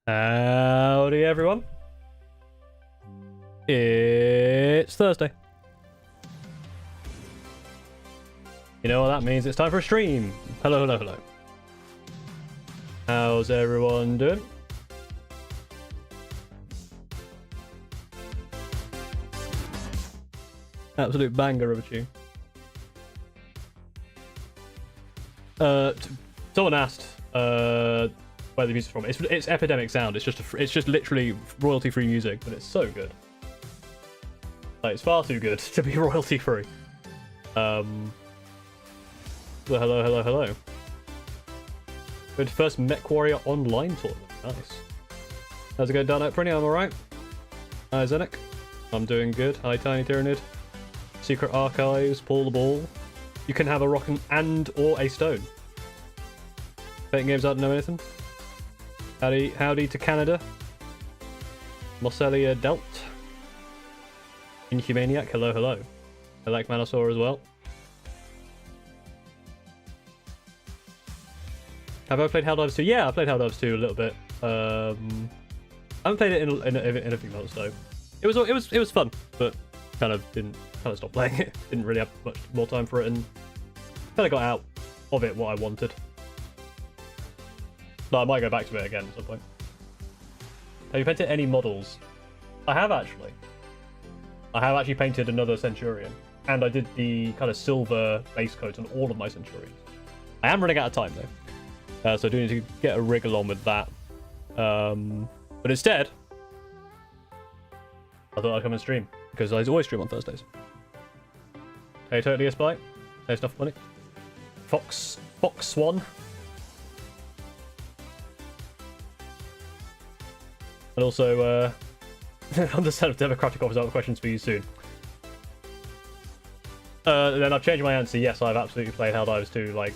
Howdy everyone. It's Thursday. You know what that means? It's time for a stream. Hello, hello, hello. How's everyone doing? Absolute banger of a tune. Someone asked where the music's from. It's Epidemic Sound. It's just literally royalty-free music, but it's so good. Like, it's far too good to be royalty-free. Well, hello, hello, hello. Good first Mech Warrior online tournament. Nice. How's it going down at Prinny? I'm alright. Hi, Zenek. I'm doing good. Hi, Tiny Tyrannid. Secret Archives, Paul the Ball. You can have a rock or a stone. Betting games, I don't know anything. Howdy to Canada. Marcellia Delt. Inhumaniac, hello, hello. I like Manosaur as well. Have I played Helldivers 2? Yeah, I played Helldivers 2 a little bit. I haven't played it in a few months though. It was fun, but kind of stopped playing it. Didn't really have much more time for it, and kind of got out of it what I wanted. But I might go back to it again at some point. Have you painted any models? I have actually. I have actually painted another Centurion, and I did the kind of silver base coat on all of my Centurions. I am running out of time though, so I do need to get a wriggle on with that. But instead, I thought I'd come and stream, because I always stream on Thursdays. Hey, totally a spy. There's enough money. Fox Swan. And also, understand if Democratic offers other questions for you soon. Then I've changed my answer. Yes, I've absolutely played Helldivers 2, like,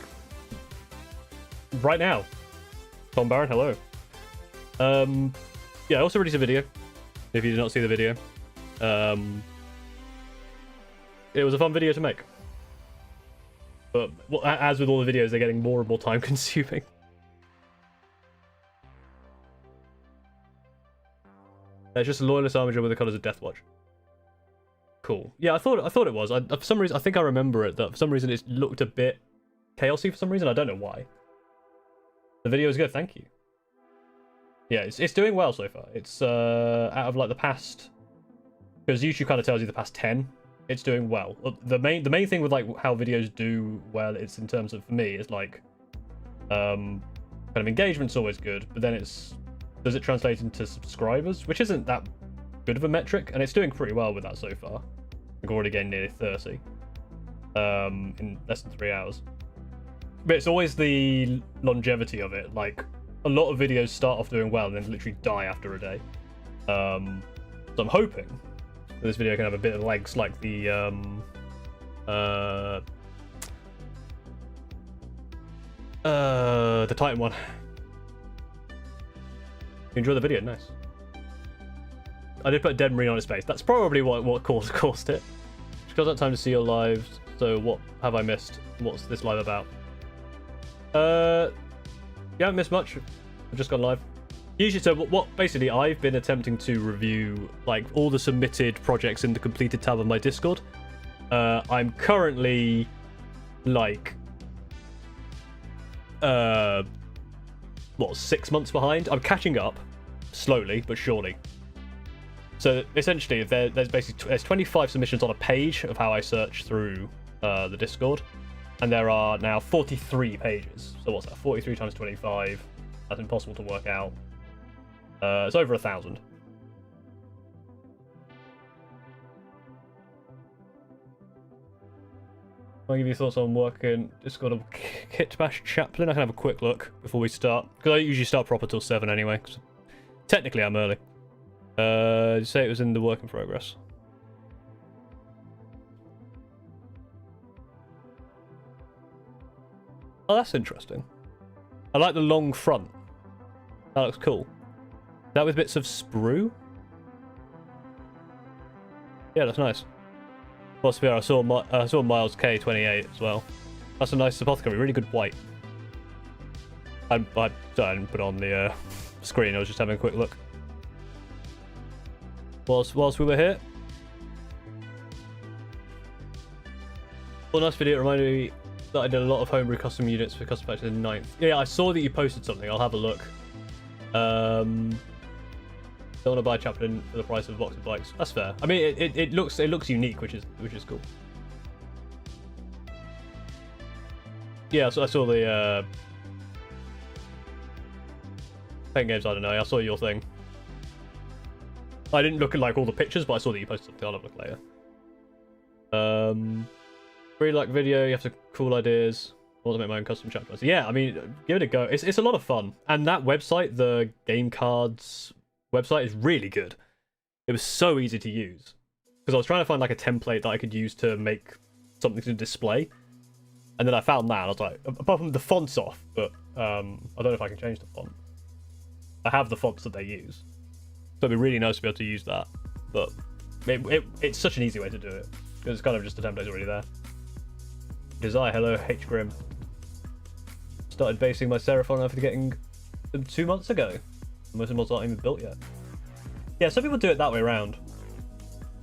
right now. Tom Barron, hello. Yeah, I also released a video, if you did not see the video. It was a fun video to make. But as with all the videos, they're getting more and more time consuming. It's just a loyalist armature with the colours of Deathwatch. Cool. Yeah, I thought it was. For some reason, I think I remember it. That for some reason it looked a bit chaosy. For some reason, I don't know why. The video is good. Thank you. Yeah, it's doing well so far. It's out of like the past, because YouTube kind of tells you the past 10. It's doing well. The main thing with like how videos do well, it's in terms of, for me, is like kind of engagement's always good, but then does it translate into subscribers, which isn't that good of a metric, and it's doing pretty well with that so far. I've already gained nearly 30 in less than 3 hours. But it's always the longevity of it. Like, a lot of videos start off doing well and then literally die after a day. So I'm hoping that this video can have a bit of legs like the Titan one. You enjoy the video? Nice. I did put a dead marine on his face. That's probably what caused it. Just got that time to see your lives. So what have I missed? What's this live about? You haven't missed much. I've just gone live. Usually, so what basically I've been attempting to review like all the submitted projects in the completed tab of my Discord. I'm currently like 6 months behind. I'm catching up slowly but surely. So essentially, there's 25 submissions on a page of how I search through the Discord, and there are now 43 pages. So what's that? 43 times 25. That's impossible to work out. It's over 1,000. I'll give you thoughts on working Discord of Kitbash Chaplain. I can have a quick look before we start, because I usually start proper till 7 anyway. Technically, I'm early. Did you say it was in the work in progress? Oh, that's interesting. I like the long front. That looks cool. That with bits of sprue? Yeah, that's nice. Philosophy, I saw Miles K28 as well. That's a nice apothecary, really good white. I didn't put on the screen. I was just having a quick look. Whilst we were here. Well, nice video. It reminded me that I did a lot of homebrew custom units for custom patches in 9th. Yeah, I saw that you posted something. I'll have a look. Don't want to buy a chaplain for the price of a box of bikes. That's fair. I mean, it looks unique, which is cool. Yeah, so I saw the paint games. I don't know. I saw your thing. I didn't look at like all the pictures, but I saw that you posted something. I'll have a look later. Really like video. You have some cool ideas. I want to make my own custom chapter. So yeah, I mean, give it a go. It's a lot of fun. And that website, the Game Cards website, is really good. It was so easy to use because I was trying to find like a template that I could use to make something to display, and then I found that. And I was like, apart from the font's off, but I don't know if I can change the font. I have the fonts that they use, so it'd be really nice to be able to use that. But it's such an easy way to do it because it's kind of just the template's already there. Desire, hello, H Grim. Started basing my Seraphon after getting them 2 months ago. Most of them aren't even built yet. Yeah, some people do it that way around.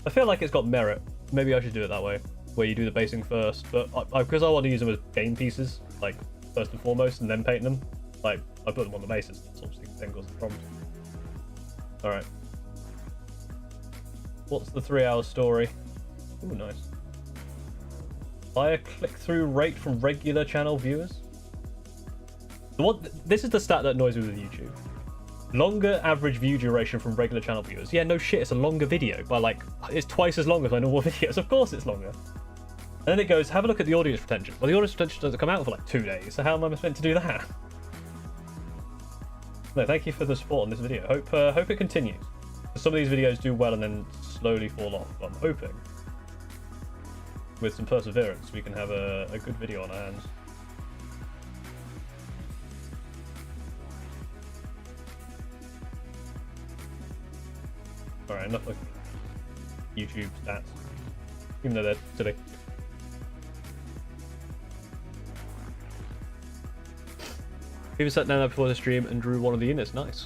I feel like it's got merit. Maybe I should do it that way, where you do the basing first. But because I want to use them as game pieces, like first and foremost, and then paint them, like I put them on the bases. That's obviously then causes problems. All right. What's the 3-hour story? Ooh, nice. Higher click-through rate from regular channel viewers. This is the stat that annoys me with YouTube. Longer average view duration from regular channel viewers. Yeah, no shit, it's a longer video by like, it's twice as long as my normal videos. Of course it's longer. And then it goes, have a look at the audience retention. Well, the audience retention doesn't come out for like 2 days, so how am I meant to do that? No, thank you for the support on this video. Hope it continues. Some of these videos do well and then slowly fall off, but I'm hoping with some perseverance we can have a good video on our hands. Alright, enough of YouTube stats. Even though they're silly. People sat down there before the stream and drew one of the units. Nice.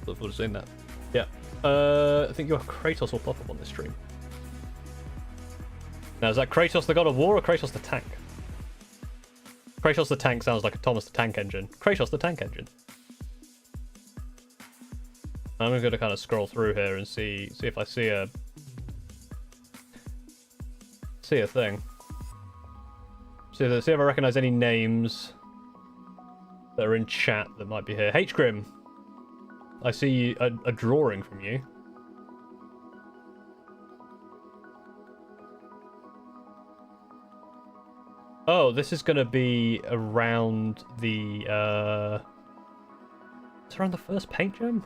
Look forward to seeing that. Yeah. I think your Kratos will pop up on this stream. Now, is that Kratos the God of War or Kratos the Tank? Kratos the Tank sounds like a Thomas the Tank Engine. Kratos the Tank Engine. I'm going to kind of scroll through here and see if I see a thing. See if I recognize any names that are in chat that might be here. H Grim, I see a drawing from you. Oh, this is going to be around the it's around the first paint jam?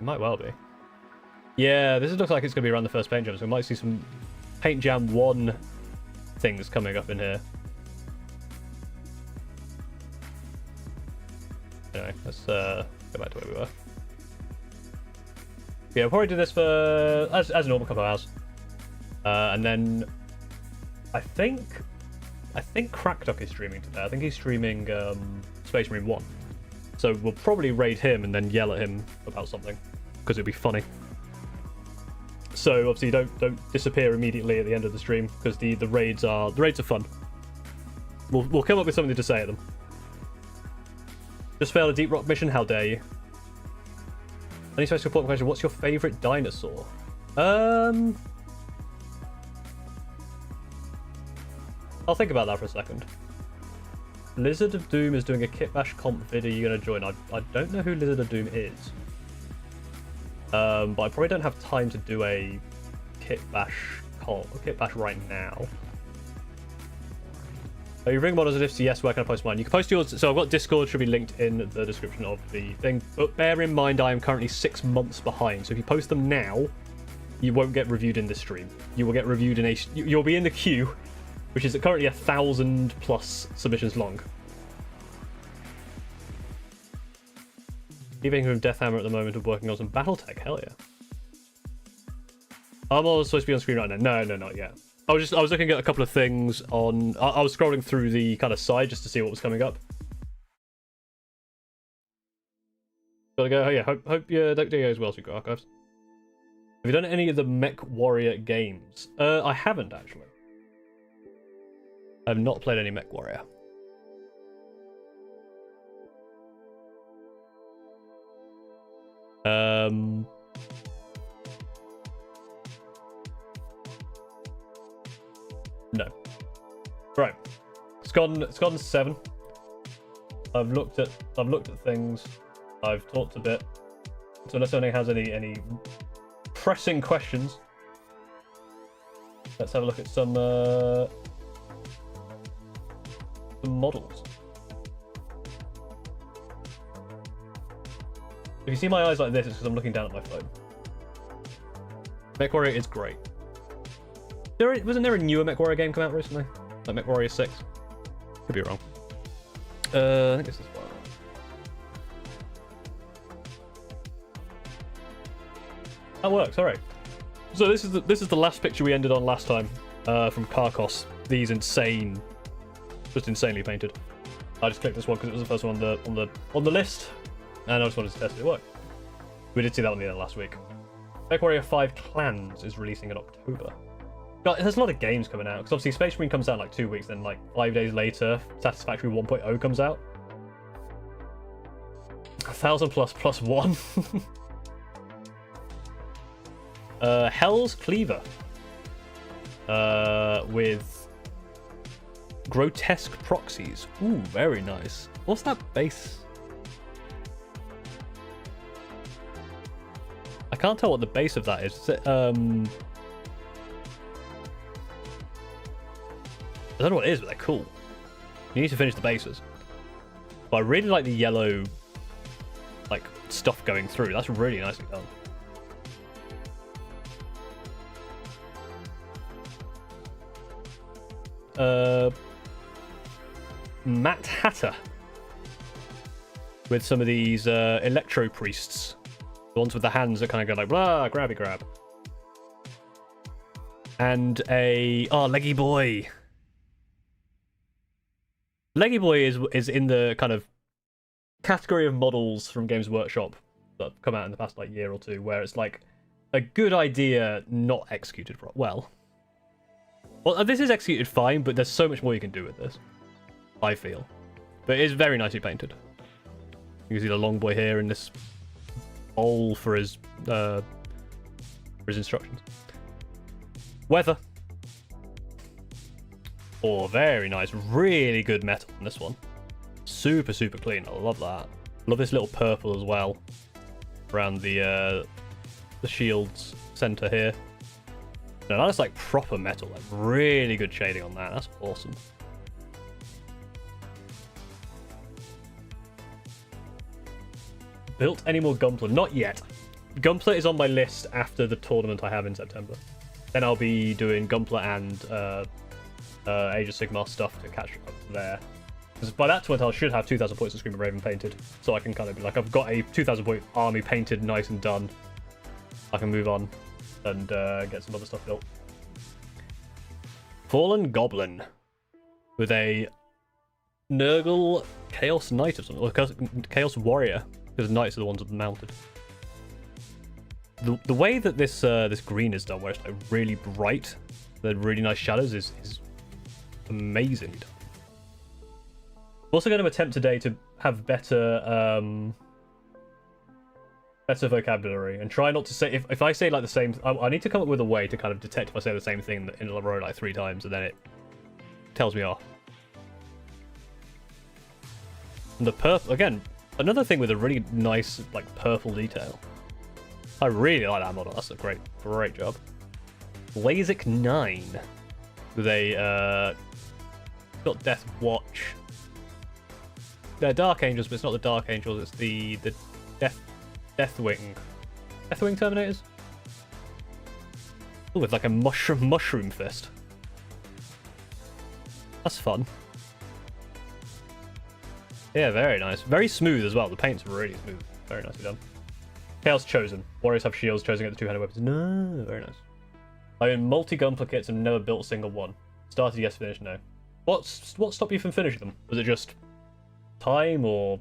It might well be. Yeah, this looks like it's going to be around the first paint jam, so we might see some Paint Jam 1 things coming up in here. Anyway, let's go back to where we were. Yeah, we'll probably do this for as a normal couple of hours. And then I think Crackduck is streaming today. I think he's streaming Space Marine 1. So we'll probably raid him and then yell at him about something, because it'll be funny. So obviously don't disappear immediately at the end of the stream, because the raids are fun. We'll come up with something to say at them. Just failed a deep rock mission, how dare you? Any special important question, what's your favourite dinosaur? I'll think about that for a second. Lizard of Doom is doing a Kit Bash comp video. You're going to join. I don't know who Lizard of Doom is. But I probably don't have time to do a Kit Bash right now. Are you ring models at IFC? Yes, where can I post mine? You can post yours. So I've got Discord, should be linked in the description of the thing. But bear in mind, I am currently 6 months behind. So if you post them now, you won't get reviewed in this stream. You will get reviewed in you'll be in the queue, which is currently 1,000+ submissions long. Even from Deathhammer at the moment of working on some BattleTech, hell yeah. I'm all supposed to be on screen right now. No, not yet. I was looking at a couple of things on. I was scrolling through the kind of side just to see what was coming up. Gotta go. Oh yeah, hope your day goes well, Secret Archives. Have you done any of the Mech Warrior games? I haven't actually. I've not played any Mech Warrior. No. Right. It's gone 7. I've looked at things. I've talked a bit. So unless anyone has any pressing questions, let's have a look at some models. If you see my eyes like this, it's because I'm looking down at my phone. MechWarrior is great. Wasn't there a newer MechWarrior game come out recently? Like MechWarrior 6? Could be wrong. I think it's this one. That works, alright. So this is the last picture we ended on last time, from Carcos. These just insanely painted. I just clicked this one because it was the first one on the list, and I just wanted to test it worked. We did see that one the end of last week. MechWarrior 5 Clans is releasing in October. God, there's a lot of games coming out, because obviously Space Marine comes out in like 2 weeks, then like 5 days later, Satisfactory 1.0 comes out. 1,000 plus 1. Hell's Cleaver. With grotesque proxies. Ooh, very nice. What's that base? I can't tell what the base of that is. Is it, I don't know what it is, but they're cool. You need to finish the bases. But I really like the yellow, like, stuff going through. That's really nicely done. Matt Hatter. With some of these electro priests. The ones with the hands that kind of go like, blah, grabby grab. And Leggy Boy. Leggy Boy is in the kind of category of models from Games Workshop that have come out in the past like year or two, where it's like a good idea not executed well. Well, this is executed fine, but there's so much more you can do with this, I feel. But it is very nicely painted. You can see the long boy here in this bowl for his instructions. Weather. Oh, very nice. Really good metal on this one. Super, super clean. I love that. Love this little purple as well around the shield's center here. No, that's like proper metal. Like really good shading on that. That's awesome. Built any more Gunpla? Not yet. Gunpla is on my list after the tournament I have in September. Then I'll be doing Gunpla and Age of Sigmar stuff to catch up there. Because by that point I should have 2,000 points of Scream of Raven painted. So I can kind of be like, I've got a 2,000 point army painted, nice and done. I can move on and get some other stuff built. Fallen Goblin. With a Nurgle Chaos Knight or something. Or Chaos Warrior. Because Knights are the ones mounted. The way that this green is done, where it's like really bright, the really nice shadows, is amazing. I'm also going to attempt today to have better vocabulary and try not to say if I say like the same. I need to come up with a way to kind of detect if I say the same thing in a row like 3 times, and then it tells me off. And the purple again, another thing with a really nice like purple detail. I really like that model. That's a great job. Lasik 9 with a got Death Watch. They're Dark Angels, but it's not the Dark Angels. It's the Deathwing Terminators. Oh, with like a mushroom fist. That's fun. Yeah, very nice. Very smooth as well. The paint's really smooth. Very nicely done. Chaos Chosen. Warriors have shields, chosen at the 2-handed weapons. No, very nice. I own multi-gunpla kits and never built a single one. Started yes, finished no. What stopped you from finishing them? Was it just time or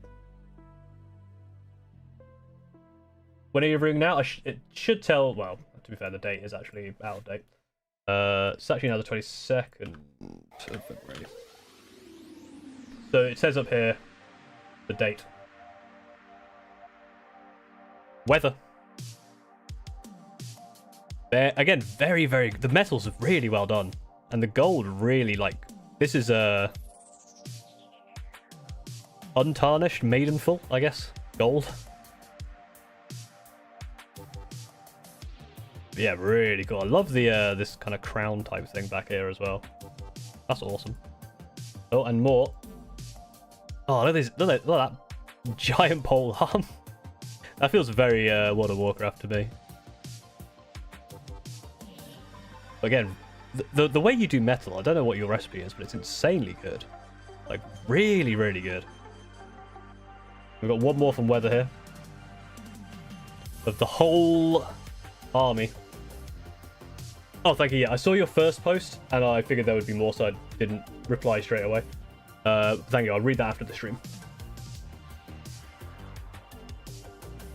when are you reviewing now? It should tell. Well, to be fair, the date is actually out of date. It's actually now the 22nd of February. So it says up here the date. Weather. There again, very, very. The metals are really well done, and the gold really like. This is untarnished, maidenful, I guess. Gold. Yeah, really cool. I love the this kind of crown type thing back here as well. That's awesome. Oh, and more. Oh, look at this! Look at that giant pole arm. That feels very World of Warcraft to me. Again, the way you do metal, I don't know what your recipe is, but it's insanely good. Like, really, really good. We've got one more from Weather here. Of the whole army. Oh, thank you. Yeah, I saw your first post, and I figured there would be more, so I didn't reply straight away. Thank you. I'll read that after the stream.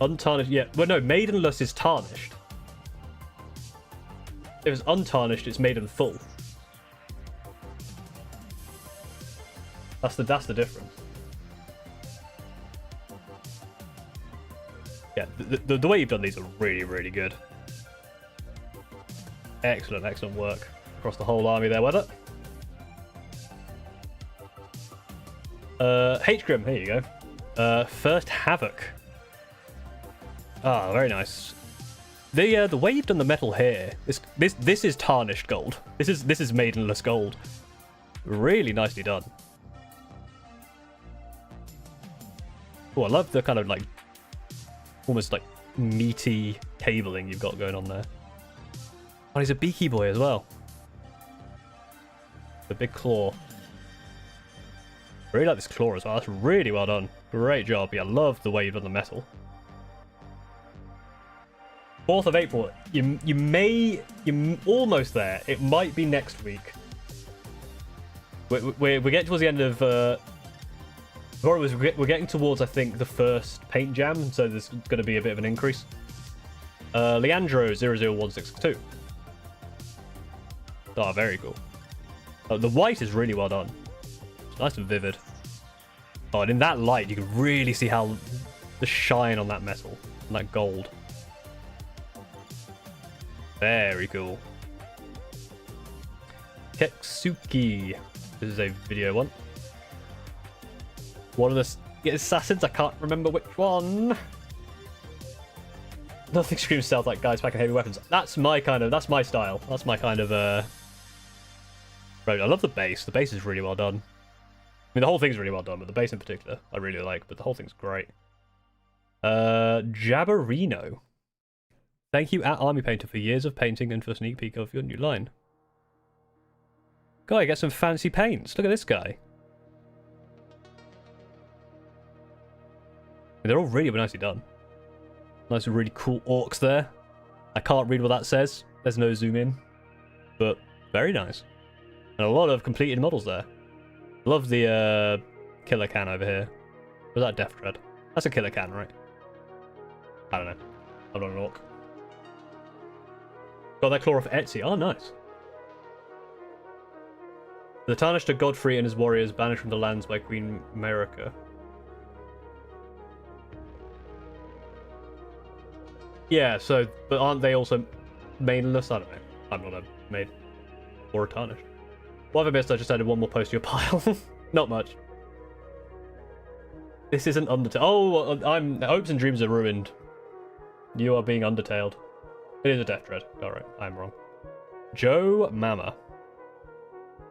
Untarnished, yeah. Well, no, Maidenless is tarnished. If it's untarnished, it's maiden full. That's the difference. Yeah, the way you've done these are really, really good. Excellent, excellent work across the whole army there, Weather. H-Grim, here you go. First Havoc. Ah, very nice. The way you've done the metal here, this is tarnished gold. This is maidenless gold. Really nicely done. Oh, I love the kind of like almost like meaty cabling you've got going on there. Oh, he's a beaky boy as well. The big claw. Really like this claw as well. That's really well done. Great job. Yeah, I love the way you've done the metal. 4th of April. You're almost there. It might be next week. We're getting towards the end of. We're getting towards, I think, the first paint jam, so there's going to be a bit of an increase. Leandro 00162. Oh, very cool. Oh, the white is really well done. It's nice and vivid. Oh, and in that light, you can really see how the shine on that metal, and that gold. Very cool. Keksuki. This is a video one. One of the assassins, I can't remember which one. Nothing screams stealth like guys packing heavy weapons. That's my style. That's my kind of Right, I love the base. The base is really well done. I mean, the whole thing's really well done, but the base in particular, I really like. But the whole thing's great. Jabberino. Thank you at Army Painter for years of painting and for a sneak peek of your new line. Guy, get some fancy paints. Look at this guy. They're all really nicely done. Nice, really cool orcs there. I can't read what that says. There's no zoom in, but very nice. And a lot of completed models there. Love the killer can over here. Was that Death Tread? That's a killer can, right? I don't know. I'm not an orc. Got that claw off Etsy. Oh, nice. The tarnished are Godfrey and his warriors banished from the lands by Queen America. Yeah, so, but aren't they also mainless? I don't know. I'm not a maid. Or a tarnished. What have I missed? I just added one more post to your pile. Not much. This isn't Undertale. Oh, hopes and dreams are ruined. You are being undertailed. It is a death dread. Alright, I'm wrong. Joe Mama.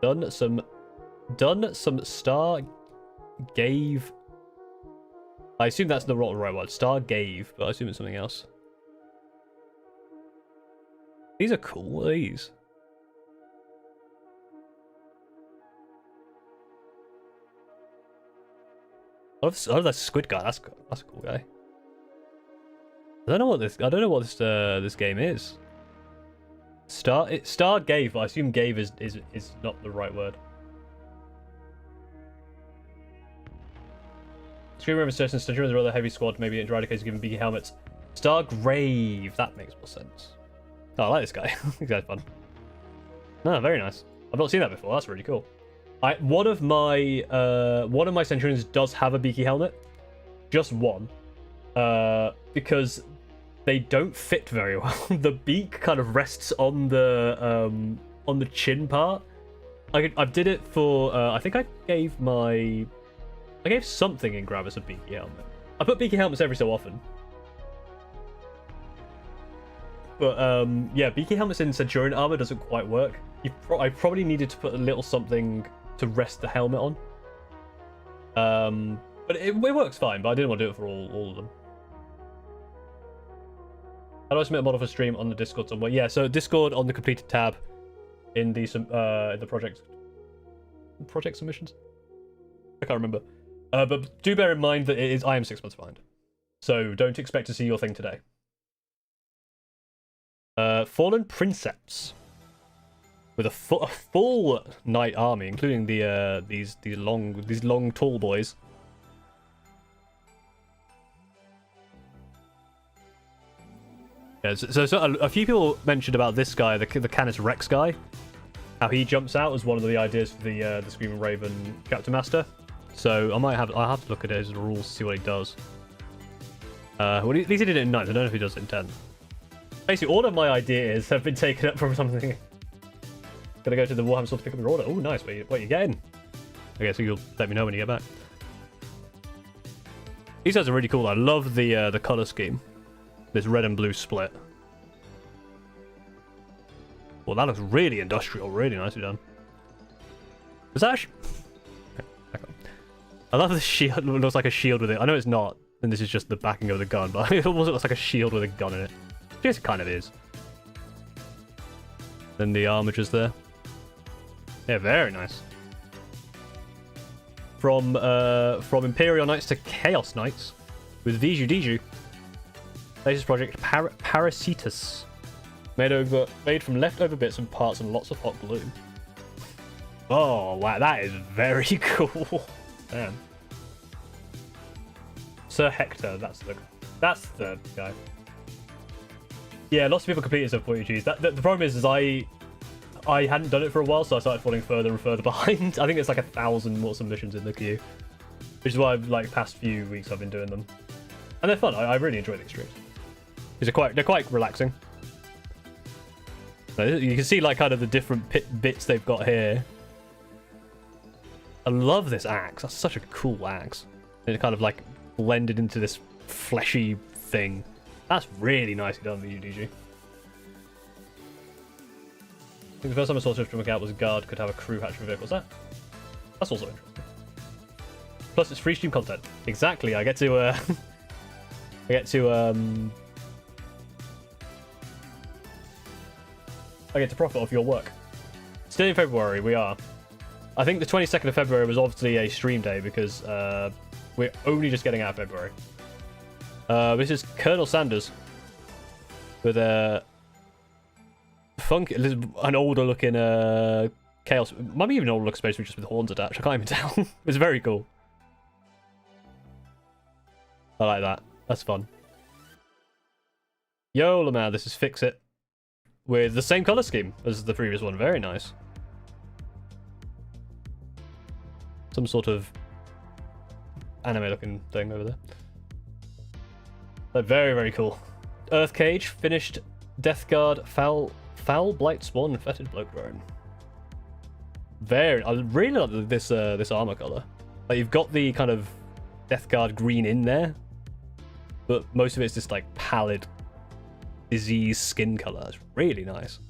Done some star gave. I assume that's the right word. Star gave, but I assume it's something else. These are cool. What are these? I love that squid guy. That's a cool guy. I don't know what this game is. Star gave, but I assume gave is not the right word. Scream River Station Sturgeon with a rather heavy squad, maybe in dry case given beaky helmets. Stargrave. That makes more sense. Oh, I like this guy. This guy's fun. No, very nice. I've not seen that before. That's really cool. One of my Centurions does have a beaky helmet. Just one. Because they don't fit very well. The beak kind of rests on the chin part. I did it for I think I gave something in Gravis a beaky helmet. I put beaky helmets every so often. But yeah, beaky helmets in Centurion armor doesn't quite work. I probably needed to put a little something to rest the helmet on. But it works fine, but I didn't want to do it for all of them. How do I submit a model for stream on the Discord somewhere? Yeah, so Discord on the completed tab in the project submissions. I can't remember. But do bear in mind that I am 6 months behind, so don't expect to see your thing today. Fallen Princeps with a full knight army, including these long tall boys. Yeah, so a few people mentioned about this guy, the Canis Rex guy, how he jumps out as one of the ideas for the Screaming Raven Chapter Master. So I'll have to look at his rules to see what he does. Well, at least he did it in 9th. I don't know if he does it in 10th. Basically, all of my ideas have been taken up from something. Gonna go to the Warhammer store to pick up your order. Oh, nice. What you getting? Okay, so you'll let me know when you get back. These guys are really cool. I love the color scheme. This red and blue split. Well, that looks really industrial. Really nicely done. Is that I love the shield. It looks like a shield with it. I know it's not, and this is just the backing of the gun, but it almost looks like a shield with a gun in it. Yes, it kind of is. Then the armature's there. Yeah, very nice. From Imperial Knights to Chaos Knights with Viju Diju. Latest project Parasitus. Made from leftover bits and parts and lots of hot glue. Oh wow, that is very cool. Damn. Sir Hector, that's the guy. Yeah, lots of people completed stuff for you choose. The problem is I hadn't done it for a while, so I started falling further and further behind. I think it's like 1,000 more submissions in the queue, which is why like past few weeks I've been doing them, and they're fun. I really enjoy these streams. They're quite relaxing. You can see like kind of the different bits they've got here. I love this axe. That's such a cool axe. And it kind of like blended into this fleshy thing. That's really nicely done with UDG. I think the first time I saw Swift from out was Guard could have a crew hatch for vehicles. That's also interesting. Plus, it's free stream content. Exactly. I get to profit off your work. Still in February, we are. I think the 22nd of February was obviously a stream day because we're only just getting out of February. This is Colonel Sanders with a an older looking Chaos. Might be even an older looking Space Marine just with horns attached. I can't even tell. It's very cool. I like that. That's fun. Yo, Lamar, this is Fix It with the same color scheme as the previous one. Very nice. Some sort of anime looking thing over there. They're very, very cool. Earth Cage, finished Death Guard, Foul Blight Spawn, and Fetid Bloat Drone. I really like this armor color. Like you've got the kind of Death Guard green in there, but most of it's just like pallid, disease skin color. It's really nice.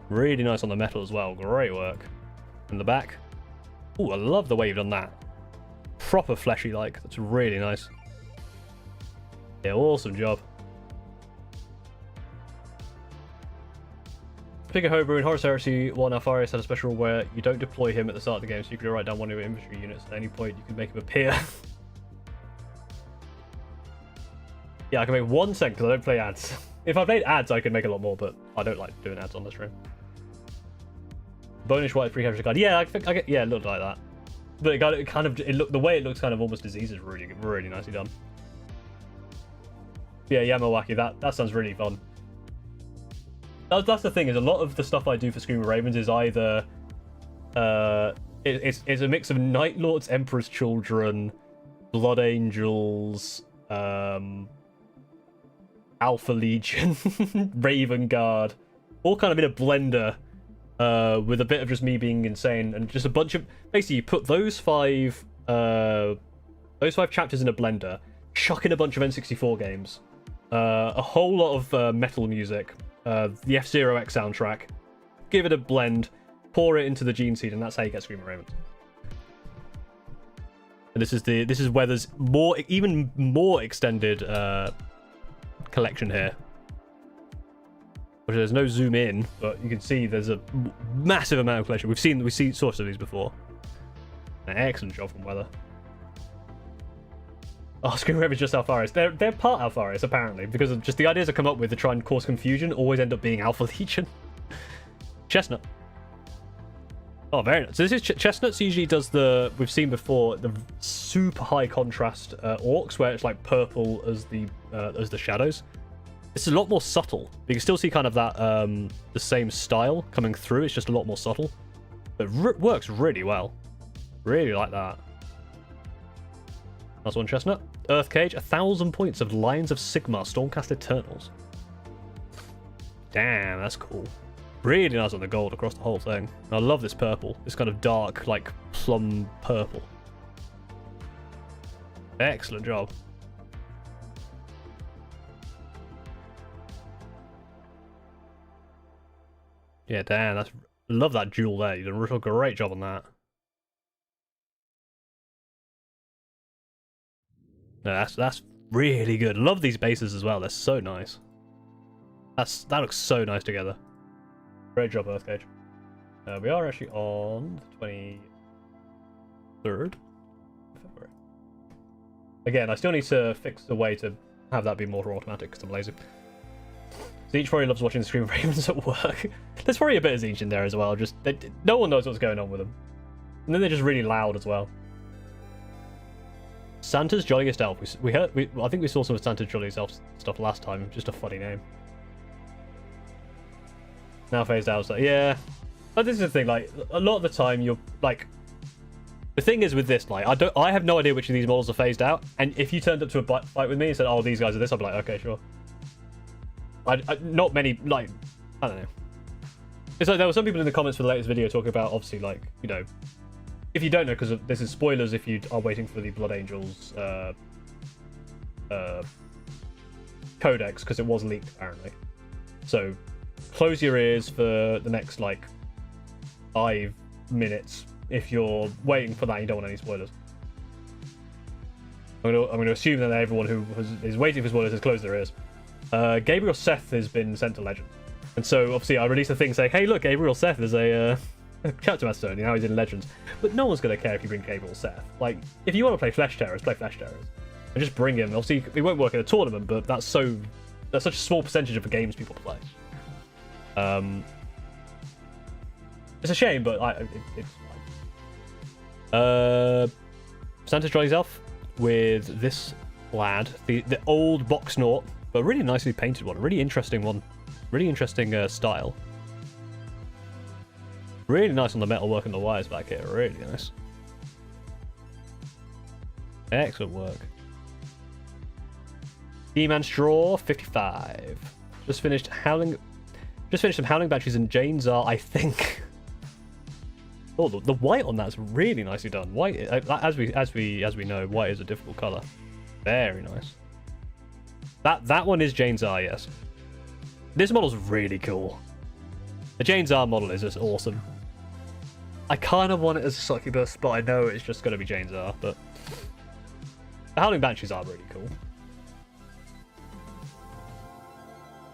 Really nice on the metal as well. Great work. In the back. Ooh, I love the way you've done that. Proper fleshy like. That's really nice. Yeah, awesome job. Speaking of homebrew, in Horus Heresy 1, Alpharius had a special rule where you don't deploy him at the start of the game, so you could write down one of your infantry units. At any point, you can make him appear. Yeah, I can make 1 second because I don't play ads. If I played ads, I could make a lot more, but I don't like doing ads on the stream. Bonish white free character card. Yeah, I get. Yeah, it looked like that. But the way it looks kind of almost diseased is really nicely done. Yeah, Yamawaki, that sounds really fun. That's the thing, is a lot of the stuff I do for Screaming Ravens is either it's a mix of Night Lords, Emperor's Children, Blood Angels, Alpha Legion, Raven Guard, all kind of in a blender, with a bit of just me being insane and just a bunch of, basically you put those five chapters in a blender, chuck in a bunch of N64 games, a whole lot of metal music, the F-Zero X soundtrack, give it a blend, pour it into the Gene Seed, and that's how you get Screaming Ravens. And this is Weather's even more extended collection here, which there's no zoom in, but you can see there's a massive amount of collection. We've seen sources of these before. An excellent job from Weather. Oh, Screaming Ravens just Alpharis. They're part Alpharis apparently, because of just the ideas I come up with to try and cause confusion always end up being Alpha Legion. Chestnut. Oh, very nice. So this is Chestnut's usually does we've seen before, the super high contrast orcs, where it's like purple as the shadows. It's a lot more subtle. You can still see kind of that the same style coming through. It's just a lot more subtle. But works really well. Really like that. Last one, Chestnut. Earth Cage, 1,000 points of Lions of Sigmar Stormcast Eternals. Damn, that's cool. Really nice on the gold across the whole thing. I love this purple. This kind of dark, like, plum purple. Excellent job. Yeah, damn, love that jewel there. You did a real great job on that. No, that's really good. Love these bases as well. They're so nice. That looks so nice together. Great job, Earthcage. We are actually on the 23rd of February. Again, I still need to fix a way to have that be more automatic because I'm lazy. Zeech probably loves watching the Screaming Ravens at work. There's probably a bit of Zeech in there as well. Just no one knows what's going on with them. And then they're just really loud as well. Santa's Jolliest Elf. I think we saw some of Santa's Jolliest Elf stuff last time. Just a funny name. Now phased out. So yeah, but this is the thing. Like a lot of the time, you're like, the thing is with this, like I have no idea which of these models are phased out. And if you turned up to a fight with me and said, "Oh, these guys are this," I'd be like, "Okay, sure." Not many, like, I don't know. It's like there were some people in the comments for the latest video talking about, obviously, like, you know, if you don't know, because this is spoilers if you are waiting for the Blood Angels codex, because it was leaked apparently. So close your ears for the next like 5 minutes if you're waiting for that and you don't want any spoilers. I'm going to assume that everyone who is waiting for spoilers has closed their ears. Gabriel Seth has been sent to Legends, and so obviously I released a thing saying, "Hey, look, Gabriel Seth is a chapter master, and now he's in Legends." But no one's going to care if you bring Gabriel Seth. Like, if you want to play Flesh Terrors, play Flesh Terrors, and just bring him. Obviously, it won't work in a tournament, but that's such a small percentage of the games people play. It's a shame, but it's fine. Santa's Jolly's Elf with this lad, the old box knot, but really nicely painted one, a really interesting one, really interesting style. Really nice on the metalwork and the wires back here, really nice. Excellent work. E-Man Straw 55. Just finished some Howling Banshees and Jane's are, I think. Oh, the white on that's really nicely done. White, as we know, white is a difficult color. Very nice. That one is Jane's R, yes. This model's really cool. The Jane's R model is just awesome. I kind of want it as a succubus, but I know it's just going to be Jane's R. But the Howling Banshees are really cool.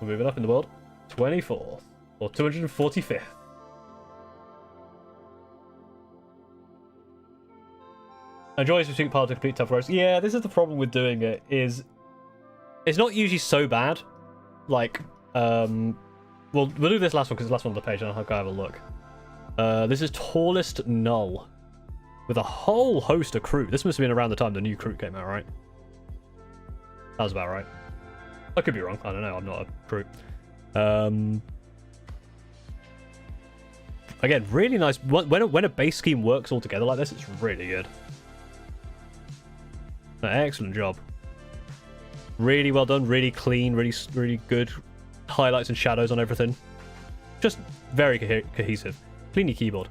We're moving up in the world. 24th or 245th. Enjoys between part to complete tough roads. Yeah, this is the problem with doing it, is it's not usually so bad. Like, we'll do this last one because it's the last one on the page, and I'll go have a look. This is Tallest Null with a whole host of crew. This must have been around the time the new crew came out, right? That was about right. I could be wrong. I don't know. I'm not a pro. Again, really nice. When a base scheme works all together like this, it's really good. Excellent job. Really well done. Really clean. Really good highlights and shadows on everything. Just very cohesive. Clean your keyboard.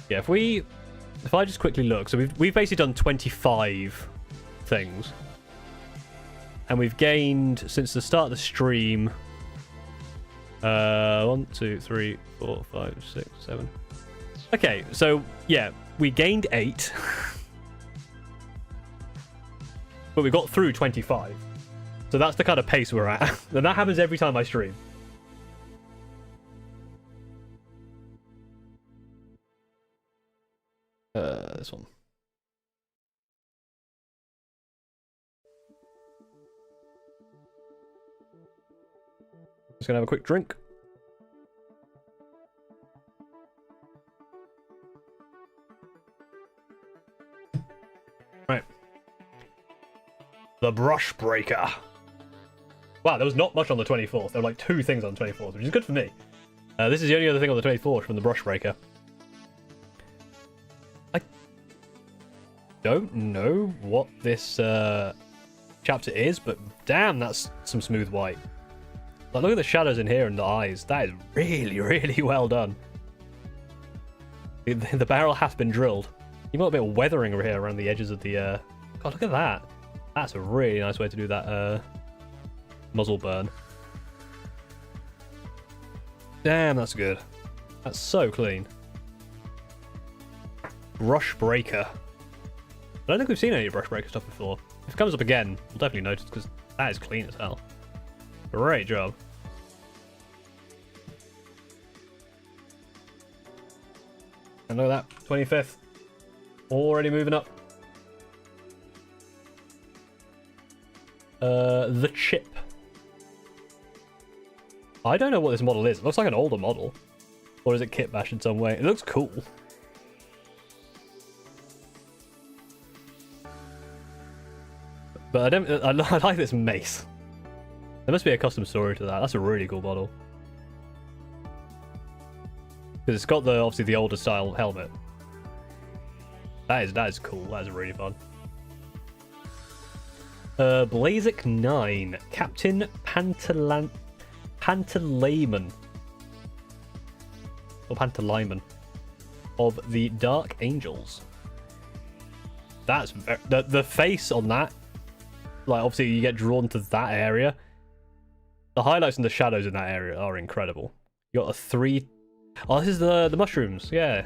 Yeah, if I just quickly look, so we've basically done 25 things, and we've gained since the start of the stream 1, 2, 3, 4, 5, 6, 7. Okay, so yeah, we gained 8, but we got through 25. So that's the kind of pace we're at, and that happens every time I stream. This one. Just gonna have a quick drink. Right. The Brush Breaker. Wow, there was not much on the 24th. There were like 2 things on the 24th, which is good for me. This is the only other thing on the 24th from the Brush Breaker. I don't know what this chapter is, but damn, that's some smooth white. Like, look at the shadows in here and the eyes. That is really, really well done. The barrel has been drilled. You've got a bit of weathering over here around the edges of the... God, look at that. That's a really nice way to do that muzzle burn. Damn, that's good. That's so clean. Brush Breaker. I don't think we've seen any Brush Breaker stuff before. If it comes up again, we'll definitely notice, because that is clean as hell. Great job. And look at that, 25th. Already moving up. The chip. I don't know what this model is. It looks like an older model. Or is it kit bash in some way? It looks cool. But I like this mace. There must be a custom story to that. That's a really cool model. Because it's got obviously the older style helmet. That is cool. That is really fun. Blazik 9. Captain Pantalaimon. Or Pantalaimon. Of the Dark Angels. That's the face on that. Like, obviously you get drawn to that area. The highlights and the shadows in that area are incredible. You got a 3... Oh, this is the mushrooms. Yeah.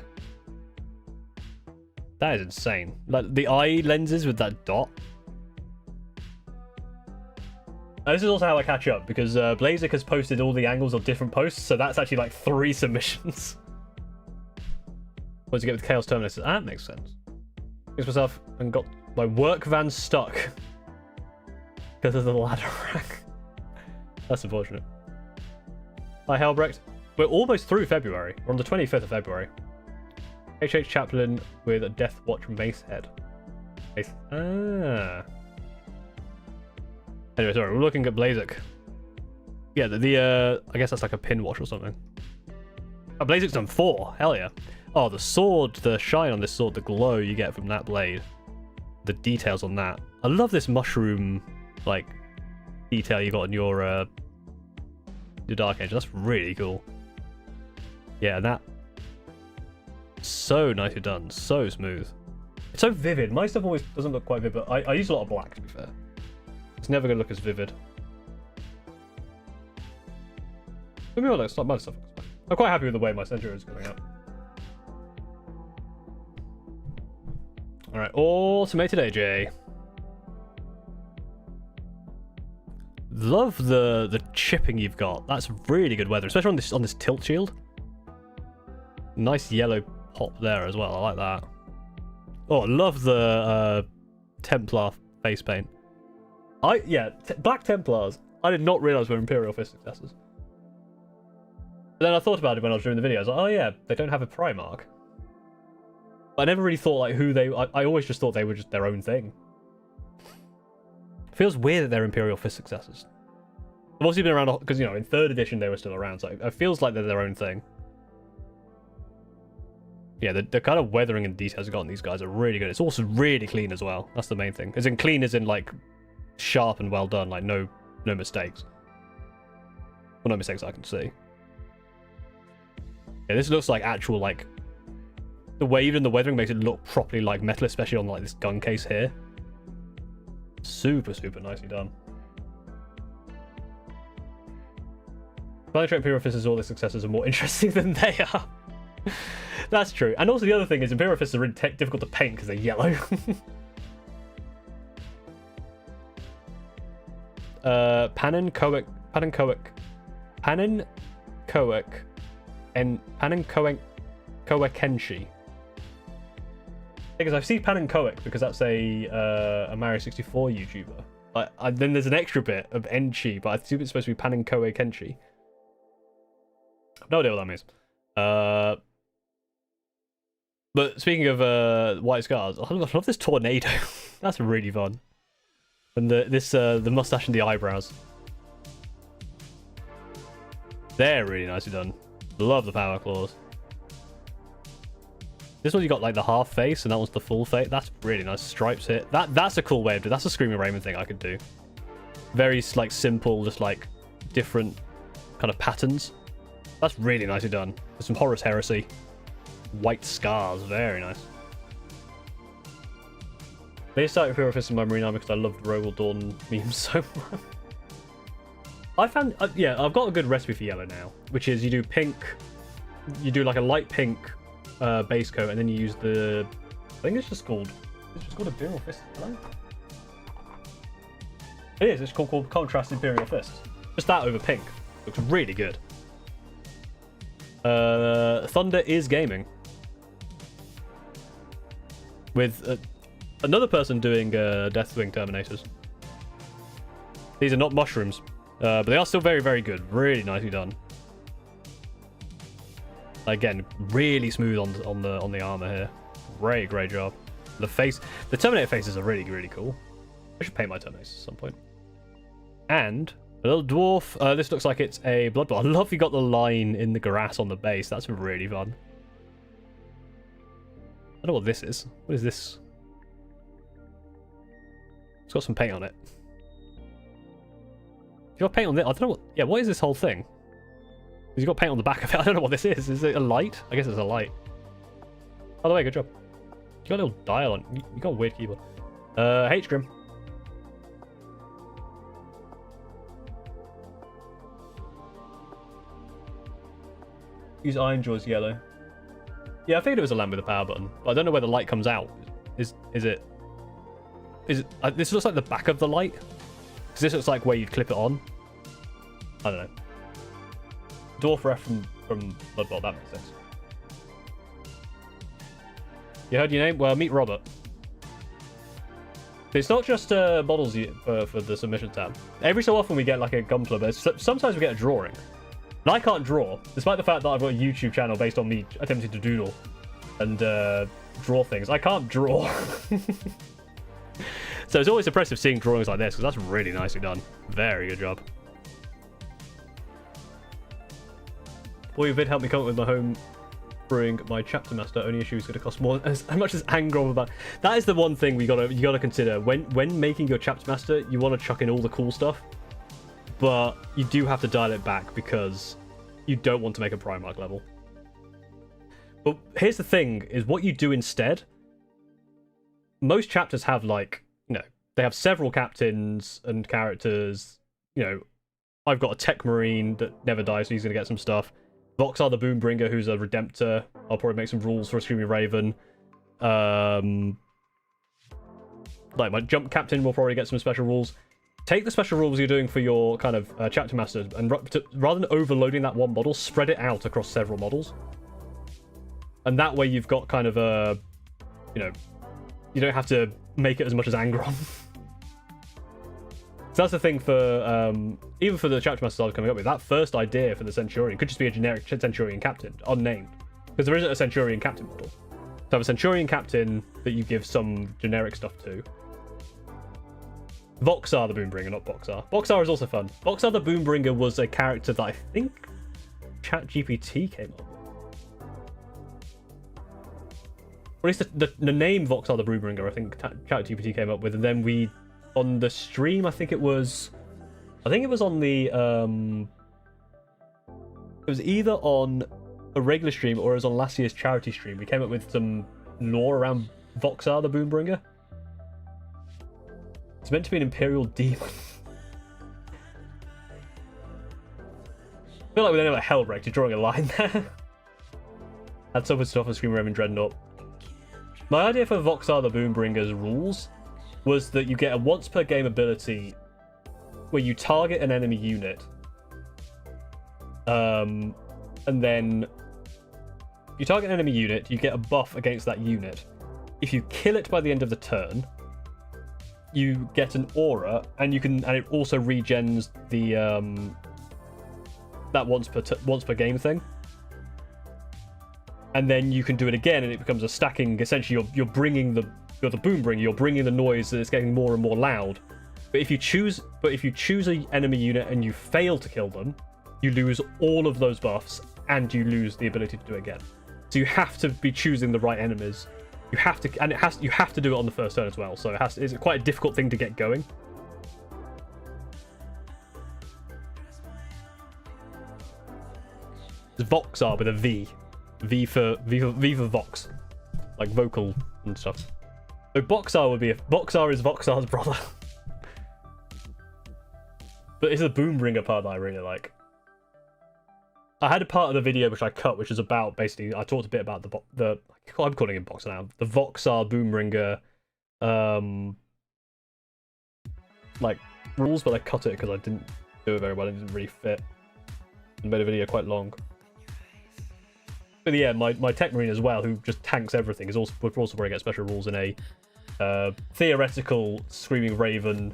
That is insane. Like, the eye lenses with that dot. Now, this is also how I catch up, because Blazik has posted all the angles of different posts, so that's actually like 3 submissions. What did you get with Chaos Terminus? That makes sense. Fixed myself and got my work van stuck. Because of the ladder rack. That's unfortunate. Hi, Helbrecht. We're almost through February. We're on the 25th of February. HH Chaplain with a Death Watch Mace Head. Mace. Ah. Anyway, sorry, we're looking at Blazik. Yeah, I guess that's like a pin watch or something. Oh, Blazik's done 4. Hell yeah. Oh, the sword, the shine on this sword, the glow you get from that blade. The details on that. I love this mushroom, like, detail you got in your Dark Angel. That's really cool. Yeah, that... So nicely done. So smooth. It's so vivid. My stuff always doesn't look quite vivid, but I use a lot of black, to be fair. It's never going to look as vivid. But maybe it's not bad stuff. I'm quite happy with the way my center is coming out. Alright, automated AJ. Love the chipping you've got. That's really good weather, especially on this tilt shield. Nice yellow pop there as well. I like that. Oh, love the Templar face paint. Black Templars. I did not realize were Imperial Fist successors. But then I thought about it when I was doing the video. I was like, oh yeah, they don't have a Primarch. I never really thought like who they. I always just thought they were just their own thing. Feels weird that they're Imperial Fist successors. They've obviously been around because, you know, in 3rd edition they were still around, so it feels like they're their own thing. Yeah, the kind of weathering and details we've got on these guys are really good. It's also really clean as well. That's the main thing. As in clean as in, like, sharp and well done. Like, no mistakes. Well, no mistakes I can see. Yeah, this looks like actual, like... The way even the weathering makes it look properly like metal, especially on, like, this gun case here. Super, super nicely done. Planetary Imperial Fists' all their successors are more interesting than they are. That's true. And also the other thing is Imperial Fists are really difficult to paint because they're yellow. Panenkoek, and Panenkoekenshi. Because I've seen Panenkoek because that's a Mario 64 YouTuber. Then there's an extra bit of Enchi, but I think it's supposed to be Panenkoekenshi. No idea what that means. But speaking of white scars, I love this tornado. That's really fun. And the mustache and the eyebrows. They're really nicely done. Love the power claws. This one you got like the half face, and that one's the full face. That's really nice. Stripes hit. That's a cool way of doing. That's a Screaming Raymond thing I could do. Very like simple, just like different kind of patterns. That's really nicely done. There's some Horus Heresy. White scars, very nice. They started Imperial Fist in my Marine Army because I loved Rowell Dawn memes so much. I found, yeah, I've got a good recipe for yellow now, which is you do pink, you do like a light pink base coat, and then you use the, I think it's just called Imperial Fist. Hello? It is. It's called Contrast Imperial Fist. Just that over pink. Looks really good. Thunder is gaming. With another person doing Deathwing Terminators. These are not mushrooms, but they are still very, very good. Really nicely done. Again, really smooth on the armor here. Great job. The face, the Terminator faces are really, really cool. I should paint my Terminators at some point. And a little dwarf. This looks like it's a blood bowl. I love you got the line in the grass on the base. That's really fun. I don't know what this is. What is this? It's got some paint on it. You got paint on it? I don't know what. Yeah, what is this whole thing? You got paint on the back of it. I don't know what this is. Is it a light? I guess it's a light. By the way, good job. You got a little dial on. You got a weird keyboard. H-Grim. Use Iron Jaws yellow. Yeah, I figured it was a lamp with a power button, but I don't know where the light comes out. Is it? This looks like the back of the light. Because this looks like where you'd clip it on. I don't know. Dwarf ref from Blood Bowl, that makes sense. You heard your name? Well, meet Robert. It's not just models for the submission tab. Every so often we get like a gun club. Sometimes we get a drawing. And I can't draw, despite the fact that I've got a YouTube channel based on me attempting to doodle and draw things. I can't draw. So it's always impressive seeing drawings like this, because that's really nicely done. Very good job. Boy, your vid helped me come up with my home brewing my chapter master. Only issue is going to cost more as much as Angron about. That is the one thing you gotta consider when making your chapter master. You want to chuck in all the cool stuff, but you do have to dial it back because you don't want to make a Primarch level. But here's the thing: is what you do instead. Most chapters have like, you know, they have several captains and characters. You know, I've got a Tech Marine that never dies, so he's gonna get some stuff. Voxar the Boombringer, who's a Redemptor. I'll probably make some rules for a Screaming Raven. Like my Jump Captain will probably get some special rules. Take the special rules you're doing for your kind of chapter masters, and rather than overloading that one model, spread it out across several models. And that way you've got kind of a, you know, you don't have to make it as much as Angron. So that's the thing for, even for the chapter masters I was coming up with, that first idea for the Centurion could just be a generic Centurion captain, unnamed. Because there isn't a Centurion captain model. So have a Centurion captain that you give some generic stuff to. Voxar the Boombringer, not Boxar. Boxar is also fun. Boxar the Boombringer was a character that I think ChatGPT came up with. Or at least the name Voxar the Boombringer, I think ChatGPT came up with, and then we, on the stream, I think it was on the, it was either on a regular stream or it was on last year's charity stream. We came up with some lore around Voxar the Boombringer. It's meant to be an Imperial demon. I feel like with any like Hellbreak, you're drawing a line there. Had some stuff on Scream Raven Dreadnought. My idea for Voxar the Boombringer's rules was that you get a once per game ability where you target an enemy unit. And then you target an enemy unit, you get a buff against that unit. If you kill it by the end of the turn, you get an aura, and it also regens the that once per game thing. And then you can do it again, and it becomes a stacking. Essentially, you're the Boombringer. You're bringing the noise that it's getting more and more loud. But if you choose an enemy unit and you fail to kill them, you lose all of those buffs, and you lose the ability to do it again. So you have to be choosing the right enemies. You have to do it on the first turn as well. So it's quite a difficult thing to get going. It's Voxar with a V. V for Vox, like vocal and stuff. So Voxar is Voxar's brother. But it's the Boombringer part that I really like. I had a part of the video which I cut, which is about basically I talked a bit about the I'm calling him Boxer now. The Voxar Boombringer, like rules, but I cut it because I didn't do it very well. It didn't really fit. And made a video quite long. But yeah, my Tech Marine as well, who just tanks everything, would also probably get special rules in a theoretical Screaming Raven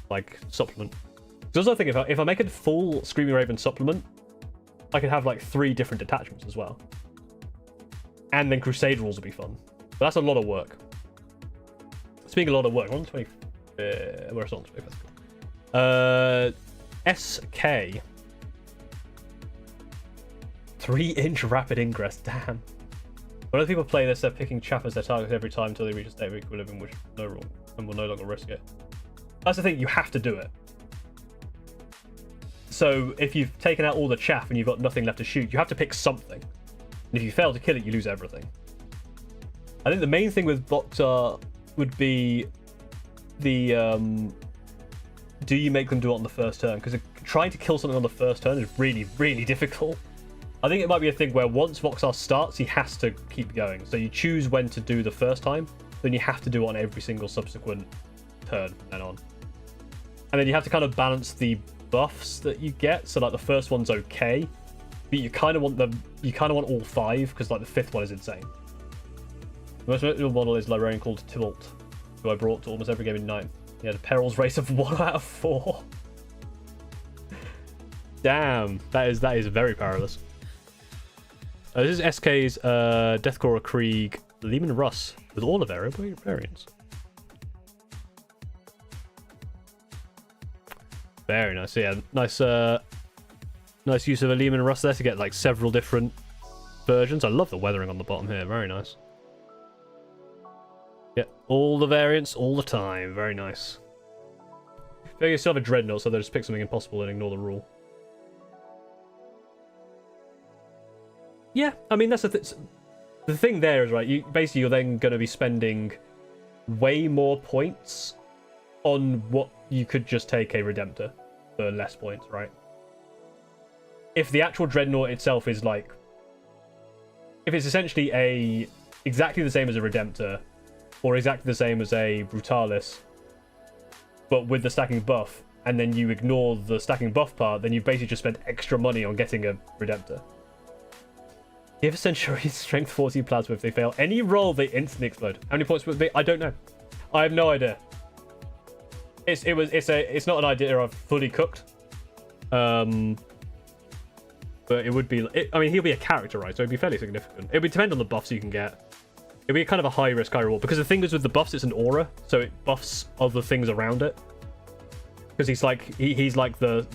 like supplement. Because I think if I make a full Screaming Raven supplement, I could have like 3 different detachments as well. And then Crusade rules would be fun. But that's a lot of work. Speaking of a lot of work, on 20. Where's on 25th? SK. 3-inch rapid ingress, damn. When other people play this, they're picking chaff as their targets every time until they reach a state of equilibrium, which is no rule, and will no longer risk it. That's the thing, you have to do it. So if you've taken out all the chaff and you've got nothing left to shoot, you have to pick something. And if you fail to kill it, you lose everything. I think the main thing with Voxar would be the do you make them do it on the first turn? Because trying to kill something on the first turn is really, really difficult. I think it might be a thing where once Voxar starts, he has to keep going. So you choose when to do the first time, then you have to do it on every single subsequent turn and on. And then you have to kind of balance the buffs that you get. So like the first one's okay, but you kind of want all 5 because like the 5th one is insane. The most notable model is librarian called Tybalt, who I brought to almost every game in 9th. He had a perils race of 1 out of 4. Damn, that is very perilous. This is SK's Deathcore Krieg Lehman Russ with all the variants. Very nice. So yeah, nice use of a Lehman Russ there to get like several different versions. I love the weathering on the bottom here. Very nice. Yeah, all the variants all the time. Very nice. They still have a Dreadnought, so they'll just pick something impossible and ignore the rule. Yeah, I mean that's the thing there is, right, you're then going to be spending way more points on what you could just take a Redemptor for less points, right? If the actual Dreadnought itself is like, if it's essentially exactly the same as a Redemptor or exactly the same as a Brutalis but with the stacking buff, and then you ignore the stacking buff part, then you basically just spent extra money on getting a Redemptor. Give Centurion strength 14 plasma if they fail any roll, they instantly explode. How many points would it be? I don't know. I have no idea. It's not an idea I've fully cooked. But it would be. I mean, he'll be a character, right? So it'd be fairly significant. It would depend on the buffs you can get. It'd be kind of a high risk, high reward because the thing is with the buffs, it's an aura, so it buffs other things around it. because he's like he's like the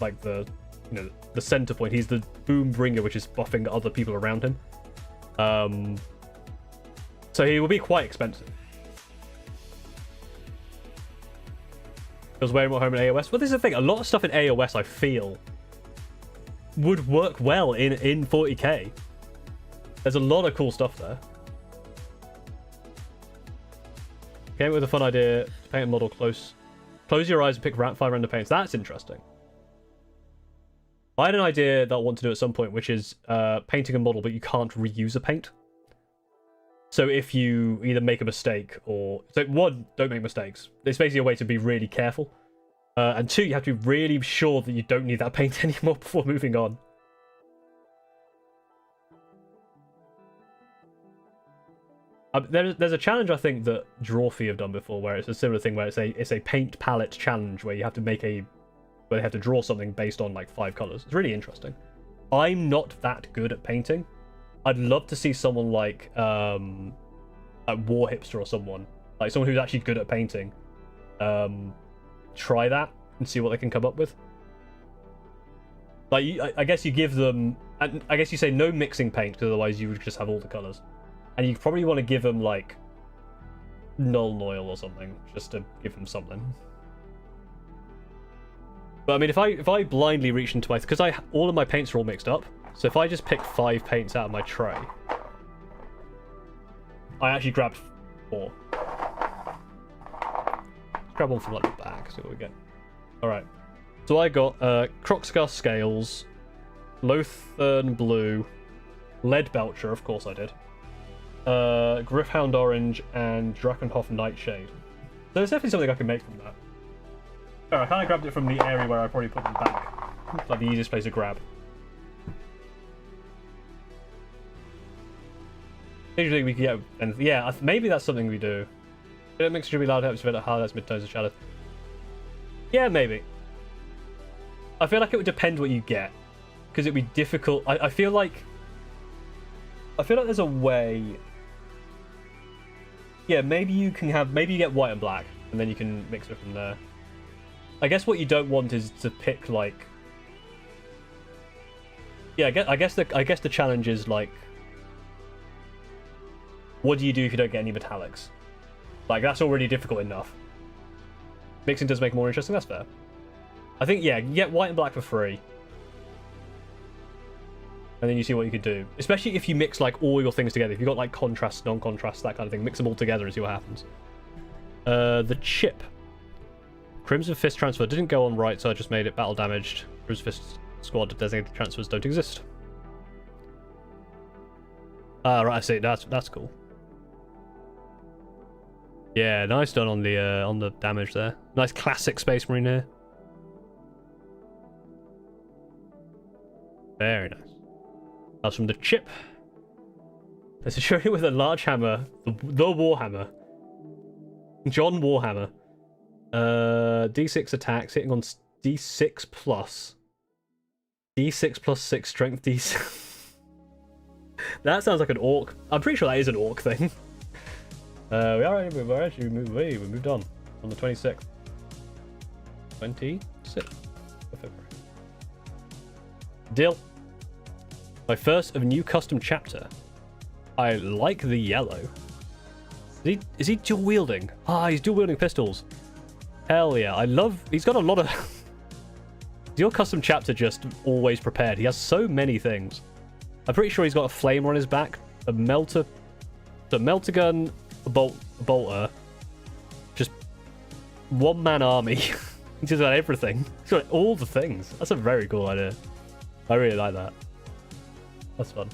you know, the center point. He's the boom bringer, which is buffing other people around him. So he will be quite expensive. Because wearing more home in AOS. Well, this is the thing. A lot of stuff in AOS, I feel, would work well in 40k. There's a lot of cool stuff there. Came up with a fun idea to paint a model close. Close your eyes and pick 5 random paints. That's interesting. I had an idea that I want to do at some point, which is painting a model, but you can't reuse a paint. So if you either make a mistake or... So one, don't make mistakes. It's basically a way to be really careful. And two, you have to be really sure that you don't need that paint anymore before moving on. There's a challenge I think that Drawfee have done before, where it's a similar thing where it's a paint palette challenge where you have to make where they have to draw something based on like 5 colors. It's really interesting. I'm not that good at painting. I'd love to see someone like War Hipster or someone who's actually good at painting, try that and see what they can come up with. Like, I guess you give them, I guess you say no mixing paint, because otherwise you would just have all the colors. And you probably want to give them like Null Oil or something, just to give them something. But I mean, if I blindly reach into my, because all of my paints are all mixed up, so if I just pick 5 paints out of my tray, I actually grabbed 4. Let's grab one from like the back, see what we get. All right, so I got Crocscar Scales, Lothern Blue, Lead Belcher, of course I did. Griffhound Orange and Drakenhof Nightshade. So there's definitely something I can make from that. I kind of grabbed it from the area where I probably put them back. It's like the easiest place to grab. Usually we can get, and yeah, maybe that's something we do. It makes should be loud helps prevent highlights, midtones, and shadows. Yeah, maybe. I feel like it would depend what you get, because it'd be difficult. I feel like there's a way. Yeah, maybe you get white and black, and then you can mix it from there. I guess what you don't want is to pick like. Yeah, I guess the challenge is like, what do you do if you don't get any metallics? Like, that's already difficult enough. Mixing does make it more interesting. That's fair. I think, yeah, you get white and black for free. And then you see what you could do. Especially if you mix, like, all your things together. If you've got, like, contrast, non-contrast, that kind of thing. Mix them all together and see what happens. The chip. Crimson Fist transfer didn't go on right, so I just made it battle damaged. Crimson Fist squad designated transfers don't exist. Ah, right, I see. That's cool. Yeah, nice done on the damage there. Nice classic Space Marine here. Very nice. That's from the chip. Let's show you with a large hammer, the Warhammer. John Warhammer. D6 attacks, hitting on D6 plus. D6 plus 6 strength D6. That sounds like an orc. I'm pretty sure that is an orc thing. We moved on the 26th. 26th of February. Deal. My first of a new custom chapter. I like the yellow. Is he dual wielding? Ah, he's dual wielding pistols. Hell yeah! He's got a lot of. Is your custom chapter just always prepared? He has so many things. I'm pretty sure he's got a flamer on his back, a melter gun, a bolter, just one-man army. He's just got everything. He's got all the things. That's a very cool idea. I really like that. That's fun.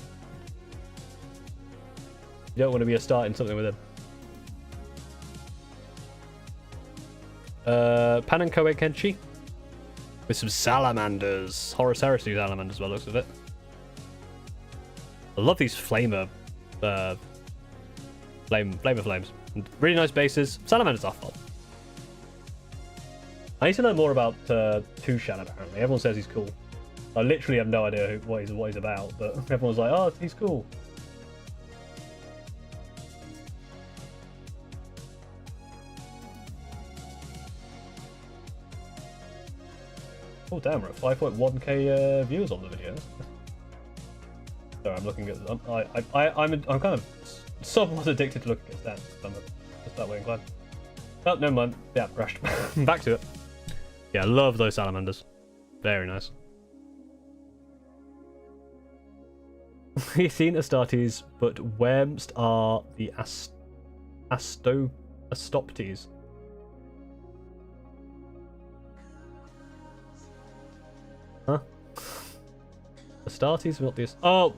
You don't want to be starting something with him. Panankoe Kenshi with some salamanders. Horus Heresy salamanders by the looks of it. I love these flamer flames. Really nice bases. Salamanders are fun. I need to know more about Tushan, apparently. Everyone says he's cool. I literally have no idea what he's about, but everyone's like, oh, he's cool. Oh damn, we're at 5.1k viewers on the video. Sorry, I'm looking at. I'm kind of somewhat addicted to looking at stats. I'm just that way inclined. Oh, never mind. Yeah, crashed. Back to it. Yeah, I love those salamanders. Very nice. We've seen Astartes, but whemst are the Astoptes? Huh? Astartes, not this. Oh,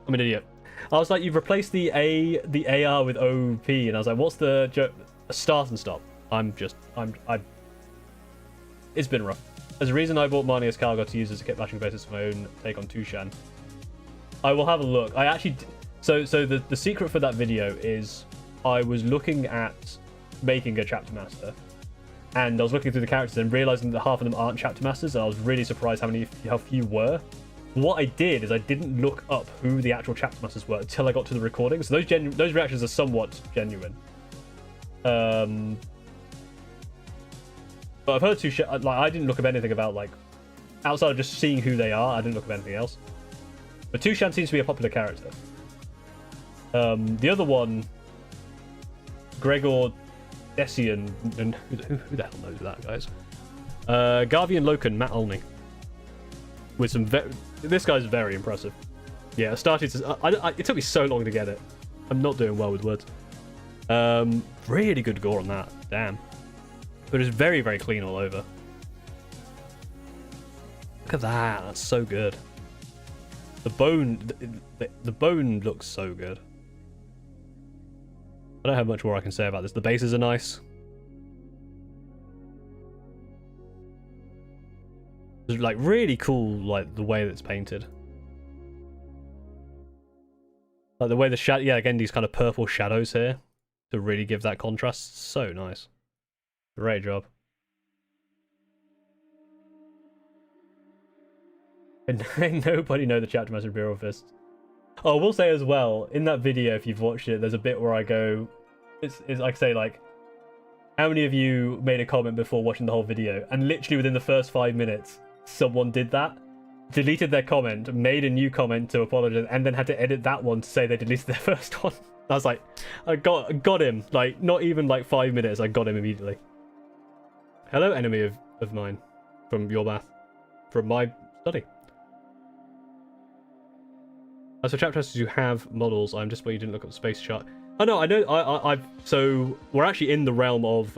I'm an idiot. I was like, you've replaced the AR with OP, and I was like, what's the joke? Start and stop. It's been rough. There's a reason I bought Marnia's Cargo to use as a kit bashing basis for my own take on Tushan. I will have a look. I actually, so the secret for that video is I was looking at making a chapter master, and I was looking through the characters and realizing that half of them aren't chapter masters, and I was really surprised how few were. What I did is I didn't look up who the actual chapter masters were until I got to the recording. So those reactions are somewhat genuine. But I've heard like I didn't look up anything about, like, outside of just seeing who they are. I didn't look up anything else. But Tushan seems to be a popular character. The other one, Gregor Desian, and who the hell knows that, guys? Garvian Loken, Matt Olney. With some this guy's very impressive. Yeah, it took me so long to get it. I'm not doing well with words. Really good gore on that. Damn. But it's very, very clean all over. Look at that. That's so good. The bone looks so good. I don't have much more I can say about this. The bases are nice. It's like really cool, like the way that it's painted. Like the way the shadow, yeah, again, these kind of purple shadows here to really give that contrast. So nice. Great job. And nobody know the chapter master of Bureau of Fists. Oh, I will say as well, in that video, if you've watched it, there's a bit where I go, it's like, say, like, how many of you made a comment before watching the whole video? And literally within the first 5 minutes, someone did that, deleted their comment, made a new comment to apologize, and then had to edit that one to say they deleted their first one. I was like, I got him. Like, not even like 5 minutes, I got him immediately. Hello, enemy of mine, from your math, from my study. As for chapter testers who have models, I'm just where you didn't look up the space chart. Oh no, I know. I've so we're actually in the realm of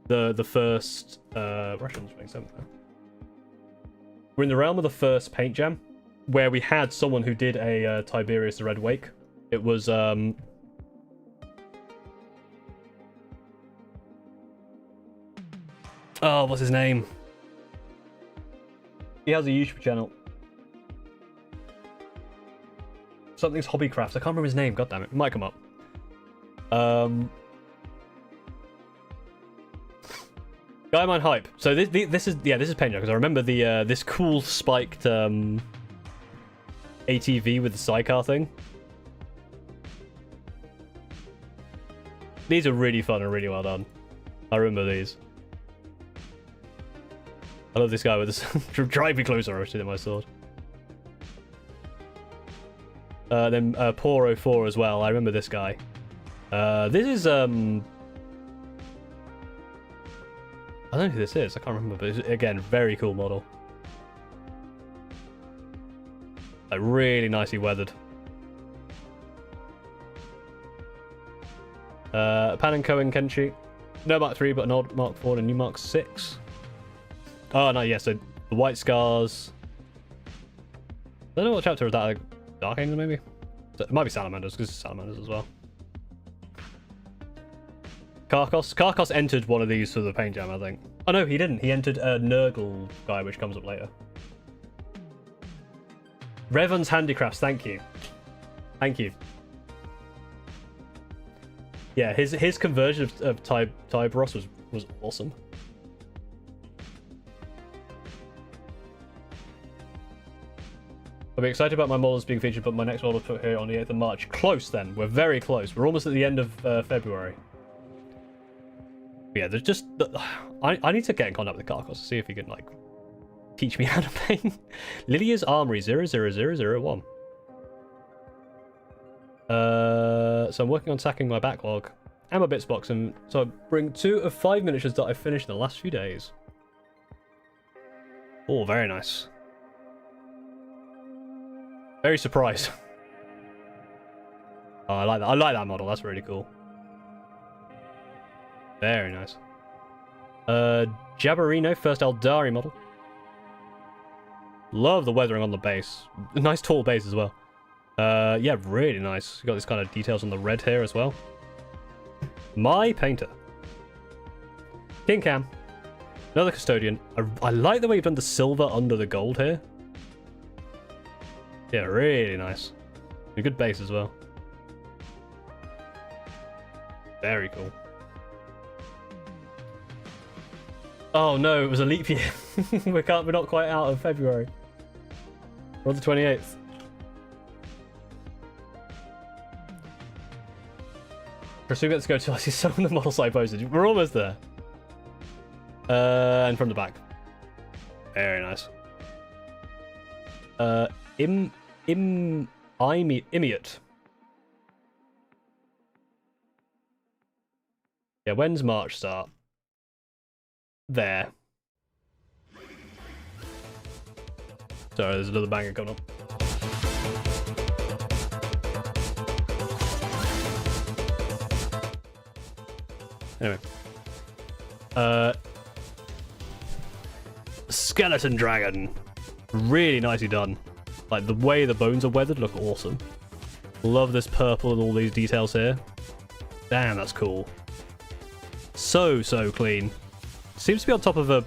the first. We're actually on 27th now. We're in the realm of the first paint jam, where we had someone who did a Tiberius the Red Wake. It was oh, what's his name? He has a YouTube channel. Something's Hobbycrafts. I can't remember his name. God damn it. It might come up. Guyman Hype. So this is paint jam, because I remember the this cool spiked ATV with the sidecar thing. These are really fun and really well done. I remember these. I love this guy with this. Drive me closer, I should my sword. Then Poor 04 as well. I remember this guy. This is I don't know who this is. I can't remember, but it's, again, very cool model. Like really nicely weathered. Pan and Cohen Kenshi. No Mark 3, but an old Mark 4 and a new Mark 6. Oh no, yeah. So the White Scars. I don't know what chapter of that. Like, Dark Angel, maybe? So it might be Salamanders, because it's Salamanders as well. Karkos entered one of these for the paint jam, I think. Oh no, he didn't. He entered a Nurgle guy, which comes up later. Revan's Handicrafts, thank you. Thank you. Yeah, his conversion of Tybros was awesome. I'll be excited about my models being featured, but my next model put here on the 8th of March. Close then. We're very close. We're almost at the end of February. Yeah, there's just... I need to get in contact with Carcos to see if he can, like, teach me how to paint. Lylia's Armory 00001. So I'm working on sacking my backlog and my bits box, and so I bring 2 of 5 miniatures that I finished in the last few days. Oh, very nice. Very surprised. Oh, I like that. I like that model. That's really cool. Very nice. Jabberino, first Eldari model. Love the weathering on the base. Nice tall base as well. Yeah, really nice. You got this kind of details on the red here as well. My painter. King Cam. Another custodian. I like the way you've done the silver under the gold here. Yeah, really nice. A good base as well. Very cool. Oh no, it was a leap year. We're not quite out of February. We're on the 28th. Presume let's go till I see some of the models I posted. We're almost there. And from the back. Very nice. Imiot. Yeah, when's March start? There. Sorry, there's another banger coming up. Anyway. Skeleton Dragon. Really nicely done. Like, the way the bones are weathered look awesome. Love this purple and all these details here. Damn, that's cool. So clean. Seems to be on top of a...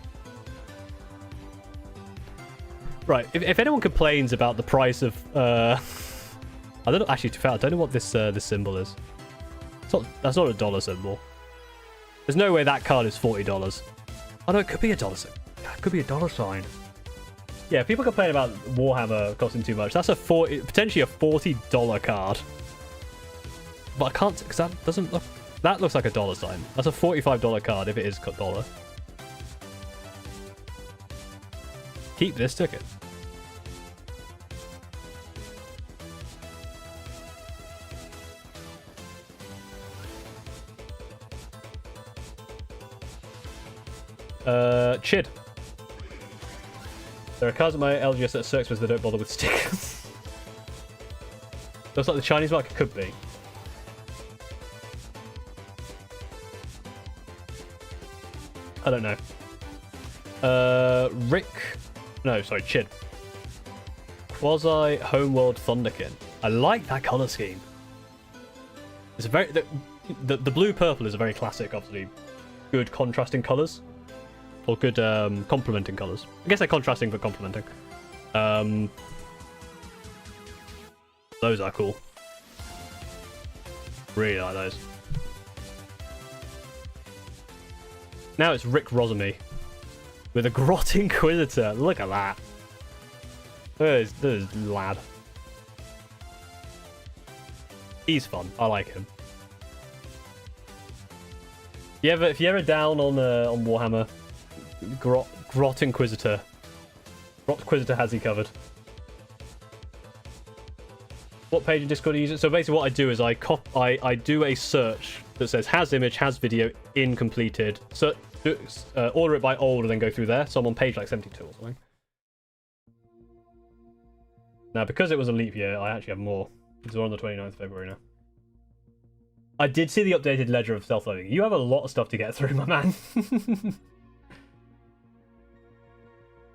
Right, if anyone complains about the price of... I don't know, actually, to be fair, I don't know what this symbol is. That's not a dollar symbol. There's no way that card is $40. Oh no, it could be a dollar sign. It could be a dollar sign. Yeah, people complain about Warhammer costing too much. That's potentially a $40 card. But I can't, because that doesn't look... That looks like a dollar sign. That's a $45 card if it is dollar. Keep this ticket. Chid. There are cards at my LGS that circs because they don't bother with stickers. Looks like the Chinese market could be. I don't know. Rick. No, sorry, Chid. Quasi Homeworld Thunderkin. I like that color scheme. It's a very the blue purple is a very classic, obviously good contrasting colors, or good complementing colors. I guess they're contrasting but complementing. Those are cool. Really like those. Now it's Rick Rosamy with a Grot Inquisitor. Look at that. Look at this lad. He's fun. I like him. If you're ever down on Warhammer, Grot Inquisitor. Grot Inquisitor has he covered. What page in Discord do you use it? So basically what I do is I do a search that says has image, has video, in completed. So order it by old and then go through there. So I'm on page like 72 or something. Now, because it was a leap year, I actually have more. It's on the 29th of February now. I did see the updated ledger of self-loading. You have a lot of stuff to get through, my man.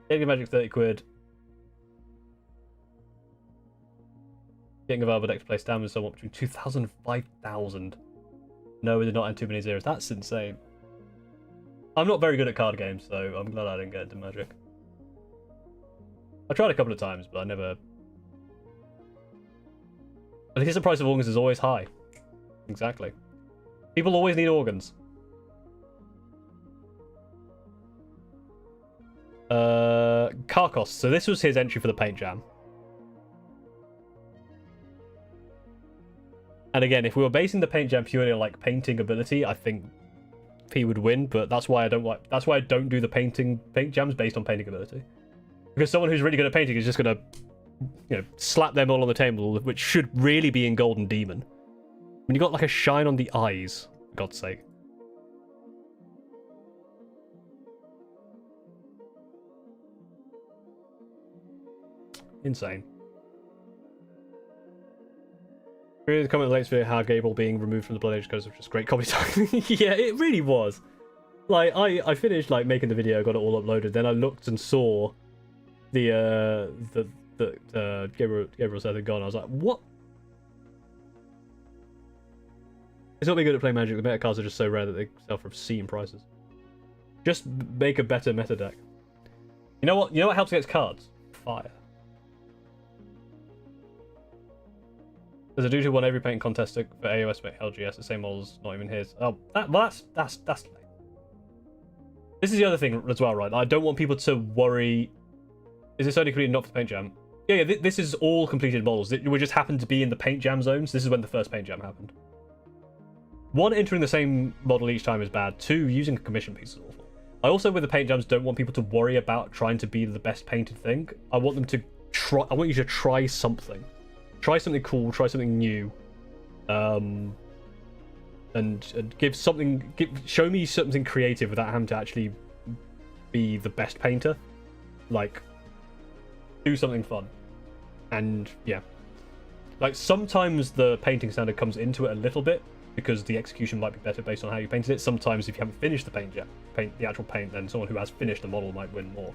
Getting a magic 30 quid. Getting a Valve deck to play stand with somewhat between 2,000 and 5,000. No, they're not in too many zeros. That's insane. I'm not very good at card games, so I'm glad I didn't get into Magic. I tried a couple of times, but I never... I guess the price of organs is always high. Exactly. People always need organs. Carcos. So this was his entry for the Paint Jam. And again, if we were basing the Paint Jam purely on like painting ability, I think he would win, but that's why I don't do the paint jams based on painting ability. Because someone who's really good at painting is just gonna, slap them all on the table, which should really be in Golden Demon. When you got like a shine on the eyes, for God's sake. Insane. Really, the comment in the latest video how Gabriel being removed from the Blood Age goes was just great copy time. Yeah, it really was. Like I finished like making the video, got it all uploaded, then I looked and saw the Gabriel said had gone. I was like, what? It's not being good at playing Magic. The meta cards are just so rare that they sell for obscene prices. Just make a better meta deck. You know what? You know what helps against cards? Fire. There's a dude who won every painting contest for AOS but LGS, the same models, not even his. Oh, that's lame. This is the other thing as well, right? I don't want people to worry. Is this only completed not for the paint jam? Yeah, this is all completed models. We just happen to be in the paint jam zones. This is when the first paint jam happened. 1, entering the same model each time is bad. 2, using a commission piece is awful. I also, with the paint jams, don't want people to worry about trying to be the best painted thing. I want them to try. I want you to try something. Try something cool. Try something new. And show me something creative without having to actually be the best painter. Like, do something fun. And yeah, like sometimes the painting standard comes into it a little bit because the execution might be better based on how you painted it. Sometimes if you haven't finished the actual paint, then someone who has finished the model might win more.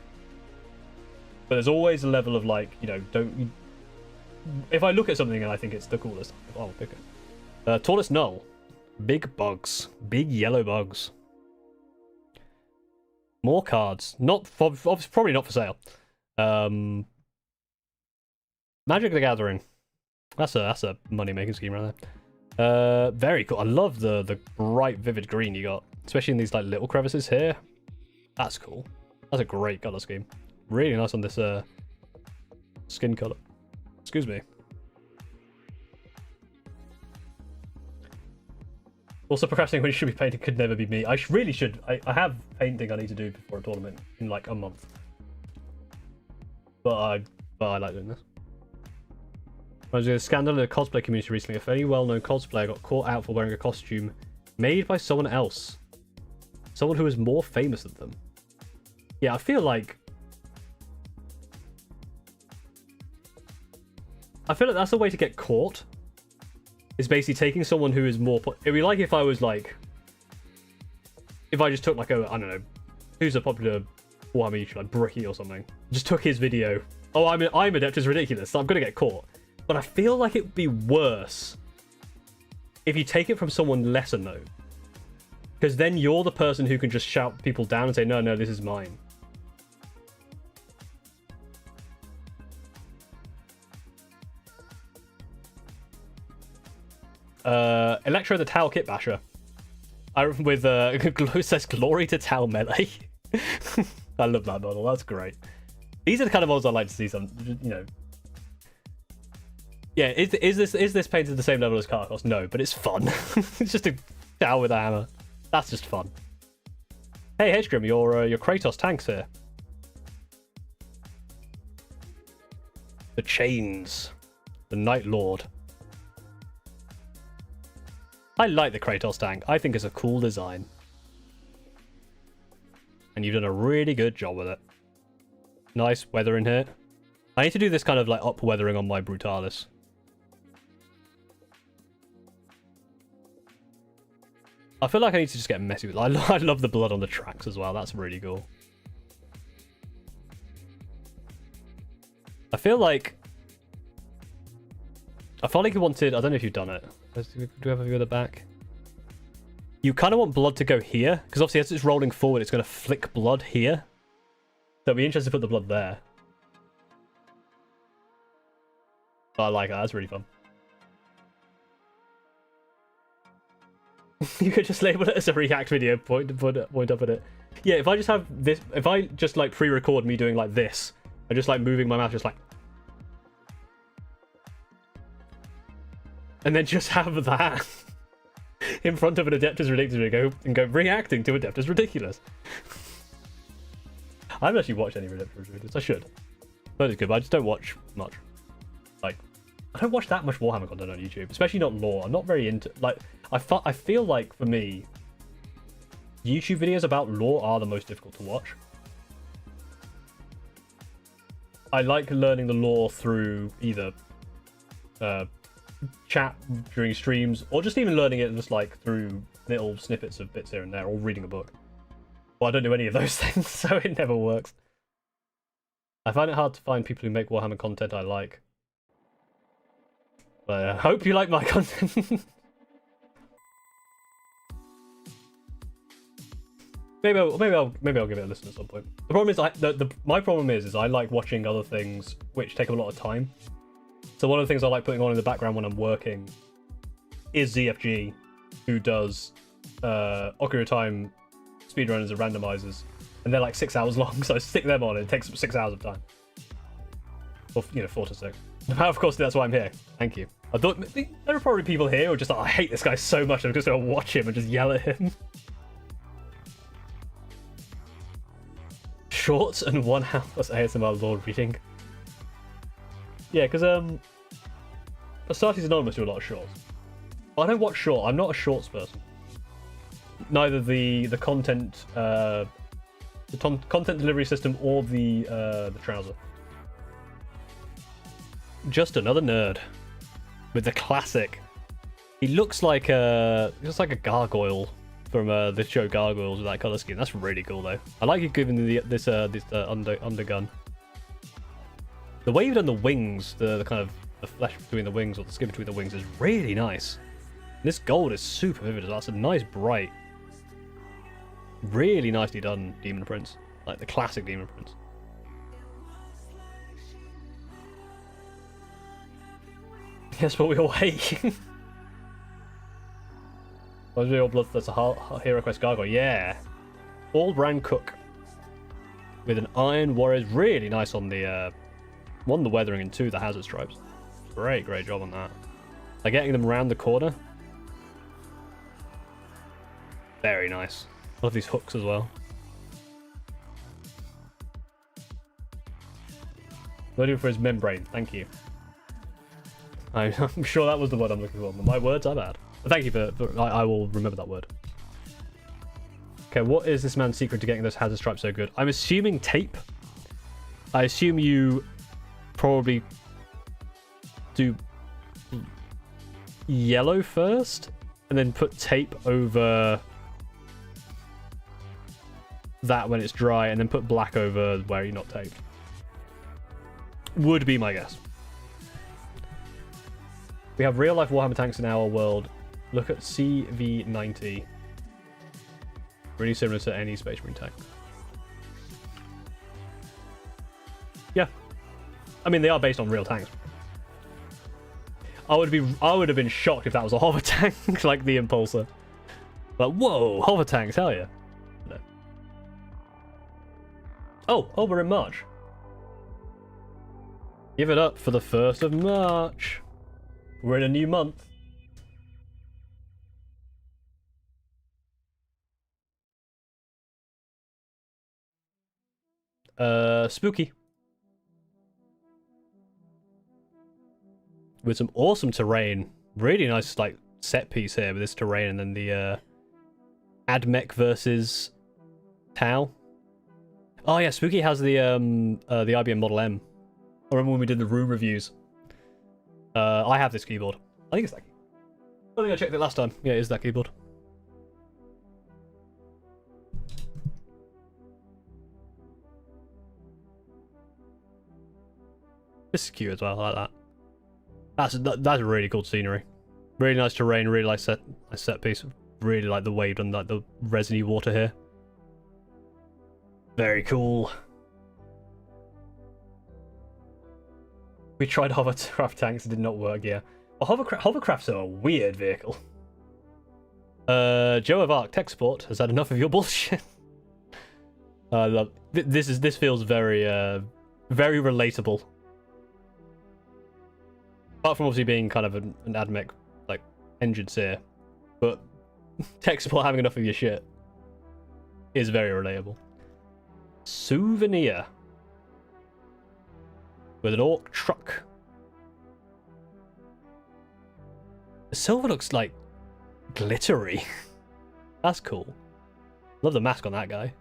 But there's always a level of like, if I look at something and I think it's the coolest, I'll pick it. Tallest null. Big bugs. Big yellow bugs. More cards. Probably not for sale. Magic the Gathering. That's a money-making scheme right there. Very cool. I love the bright, vivid green you got. Especially in these like little crevices here. That's cool. That's a great color scheme. Really nice on this skin color. Excuse me. Also, procrastinating when you should be painting could never be me. I really should. I have painting I need to do before a tournament in like a month. But I like doing this. I was doing a scandal in the cosplay community recently. A fairly well-known cosplayer got caught out for wearing a costume made by someone else. Someone who is more famous than them. Yeah, I feel like that's a way to get caught. Is basically taking someone who is more... It'd be like if I was like... If I just took like I don't know, who's a popular Warhammer YouTuber, like Bricky or something. Just took his video. Oh, I'm adept is ridiculous, so I'm gonna get caught. But I feel like it'd be worse if you take it from someone lesser known. Because then you're the person who can just shout people down and say, no, this is mine. Electro the Tau Kit Basher. With says glory to Tau Melee. I love that model. That's great. These are the kind of models I like to see. Yeah, is this painted the same level as Karkos? No, but it's fun. It's just a Tau with a hammer. That's just fun. Hey Hedgegrim, your Kratos tanks here. The chains. The Night Lord. I like the Kratos tank. I think it's a cool design. And you've done a really good job with it. Nice weather in here. I need to do this kind of like up weathering on my Brutalis. I feel like I need to just get messy with it. I love the blood on the tracks as well. That's really cool. I feel like you wanted... I don't know if you've done it. Do we have a view of the back? You kind of want blood to go here, because obviously as it's rolling forward, it's going to flick blood here. So it'd be interesting to put the blood there. But I like that. That's really fun. You could just label it as a react video. Point up at it. Yeah, if I just have this, if I just like pre-record me doing like this, I just like moving my mouth, just like. And then just have that. in front of an Adeptus Ridiculous and go reacting to Adeptus Ridiculous. I haven't actually watched any Adeptus Ridiculous. I should. But it's good, but I just don't watch much. Like, I don't watch that much Warhammer content on YouTube, especially not lore. I'm not very into, like, I feel like, for me, YouTube videos about lore are the most difficult to watch. I like learning the lore through either chat during streams, or just even learning it just like through little snippets of bits here and there, or reading a book. Well, I don't do any of those things, so it never works. I find it hard to find people who make Warhammer content I like. But I hope you like my content. Maybe I'll give it a listen at some point. The problem is my problem is I like watching other things which take a lot of time. So one of the things I like putting on in the background when I'm working is ZFG, who does Ocarina of Time speedrunners and randomizers, and they're like 6 hours long. So I stick them on, and it takes 6 hours of time, or 4 to 6. Of course, that's why I'm here. Thank you. I thought there are probably people here who are just like, I hate this guy so much, I'm just gonna watch him and just yell at him. Shorts and 1 hour plus ASMR Lord reading. Yeah, because Astartes Anonymous do a lot of shorts. I don't watch short. I'm not a shorts person. Neither the content content delivery system or the trouser. Just another nerd with the classic. He looks like a gargoyle from the show Gargoyles with that color scheme. That's really cool though. I like it given this undergun. The way you've done the wings, the kind of the flesh between the wings or the skin between the wings is really nice. This gold is super vivid. That's a nice bright, really nicely done Demon Prince, like the classic Demon Prince. Yes, but we all hate. Was your blood? That's a Hero Quest Gargoyle. Yeah, all brand cook with an Iron Warriors. Really nice on the one, the weathering, and 2, the hazard stripes. Great job on that. Like getting them around the corner. Very nice. Love these hooks as well. Waiting for his membrane. Thank you. I'm sure that was the word I'm looking for. But my words are bad. But thank you for I will remember that word. Okay, what is this man's secret to getting those hazard stripes so good? I'm assuming tape. I assume you probably do yellow first and then put tape over that when it's dry, and then put black over where you're not taped. Would be my guess. We have real life Warhammer tanks in our world. Look at CV90. Really similar to any Space Marine tank. Yeah. I mean, they are based on real tanks. I would have been shocked if that was a hover tank, like the Impulsor. Like, whoa, hover tanks, hell yeah. No. Oh, we're in March. Give it up for the 1st of March. We're in a new month. Spooky. With some awesome terrain. Really nice, like, set piece here with this terrain, and then the Admech versus Tau. Oh yeah, Spooky has the IBM Model M. I remember when we did the room reviews. I have this keyboard. I think it's that keyboard. I think I checked it last time. Yeah, it is that keyboard. This is cute as well. I like that. That's really cool scenery. Really nice terrain. Really nice set piece. Really like the way you've done like the resiny water here. Very cool. We tried hovercraft tanks, it did not work, yeah. Well, hovercrafts are a weird vehicle. Joe of Arc Tech Support has had enough of your bullshit. This feels very very relatable. Apart from obviously being kind of an Admech like engine seer, but tech support having enough of your shit is very relatable. Souvenir. With an orc truck. The silver looks like glittery. That's cool. Love the mask on that guy.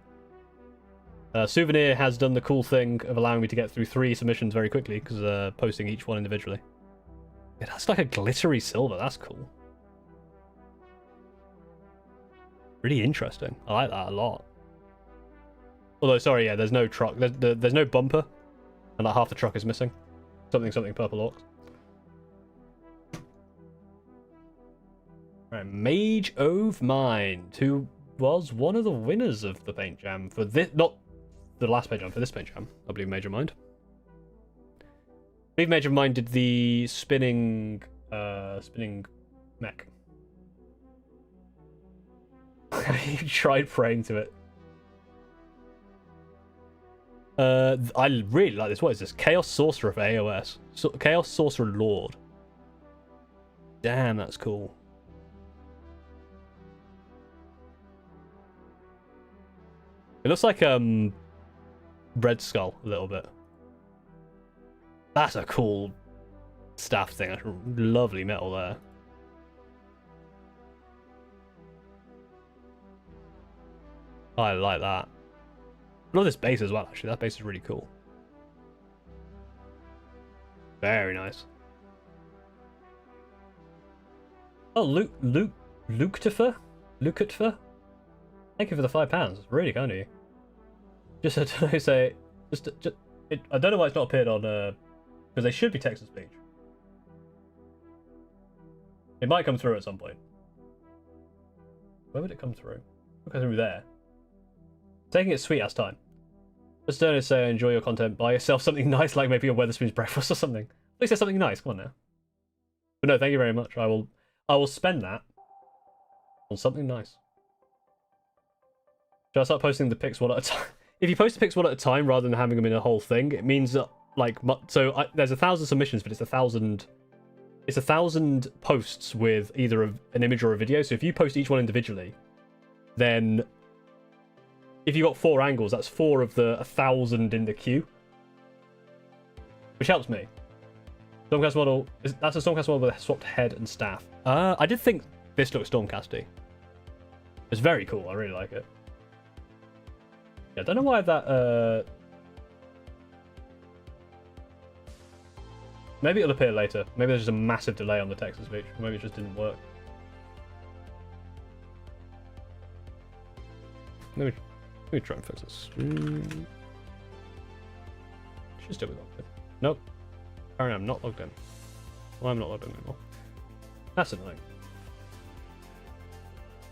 Souvenir has done the cool thing of allowing me to get through 3 submissions very quickly because posting each one individually. Yeah, that's like a glittery silver. That's cool. Really interesting. I like that a lot. Although, sorry, yeah, there's no truck. There's no bumper, and like half the truck is missing. Something purple orcs. Right, Mage of Mind, who was one of the winners of the Paint Jam for this, not the last Paint Jam, for this Paint Jam, I believe Mage of Mind. I believe Mage of Mind did the spinning mech. He tried praying to it. I really like this. What is this? Chaos Sorcerer for AOS. Chaos Sorcerer Lord. Damn, that's cool. It looks like Red Skull a little bit. That's a cool staff thing. That's lovely metal there. I like that. I love this base as well, actually. That base is really cool. Very nice. Oh, Lucifer? Thank you for the £5. It's really kind of you. Just to say, I don't know why it's not appeared on, because they should be text to speech. It might come through at some point. Where would it come through? It'll come through there. Taking it sweet ass time. Just don't say enjoy your content. Buy yourself something nice, like maybe a Weatherspoon's breakfast or something. At least say something nice. Come on now. But no, thank you very much. I will spend that on something nice. Should I start posting the pics one at a time? If you post the pics one at a time rather than having them in a whole thing, it means that like there's 1,000 submissions, but it's 1,000. It's 1,000 posts with either an image or a video. So if you post each one individually, then if you got 4 angles, that's 4 of the 1,000 in the queue, which helps me. Stormcast model that's a Stormcast model with a swapped head and staff. I did think this looked Stormcasty. It's very cool. I really like it. Yeah, I don't know why that. Maybe it'll appear later. Maybe there's just a massive delay on the text to speech. Maybe it just didn't work. Let me try and fix this. Should still be logged in. Nope. Apparently I'm not logged in. Well, I'm not logged in anymore. That's annoying.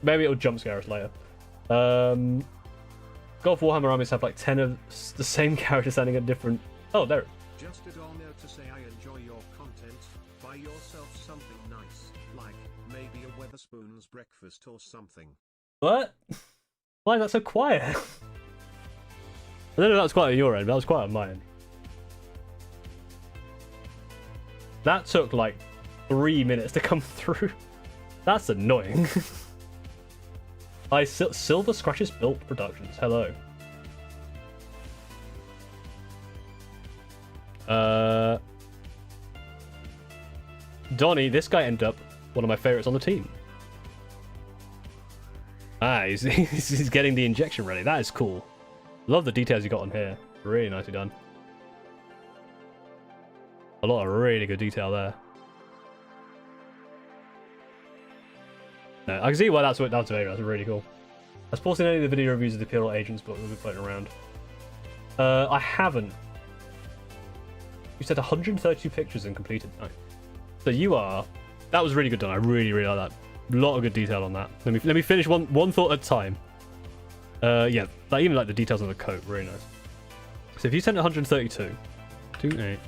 Maybe it'll jump scare us later. Golf Warhammer armies have like 10 of the same character standing at different... Oh, there. Just a note to say I enjoy your content. Buy yourself something nice, like maybe a Weatherspoon's breakfast or something. What? Why is that so quiet? I don't know if that was quiet on your end, but that was quiet on my end. That took like 3 minutes to come through. That's annoying. Silver Scratches Built Productions. Hello. Donnie, this guy ended up one of my favorites on the team. Ah, he's getting the injection ready. That is cool. Love the details you got on here. Really nicely done. A lot of really good detail there. No, I can see why that's favorite. That's really cool. I was posting any of the video reviews of the Imperial Agents book we'll be playing around. I haven't. You said 132 pictures and completed. Nice. So you are. That was really good done. I really like that. A lot of good detail on that. Let me finish one thought at a time. Yeah, like even like the details on the coat, really nice. So if you send 132, 2, 8.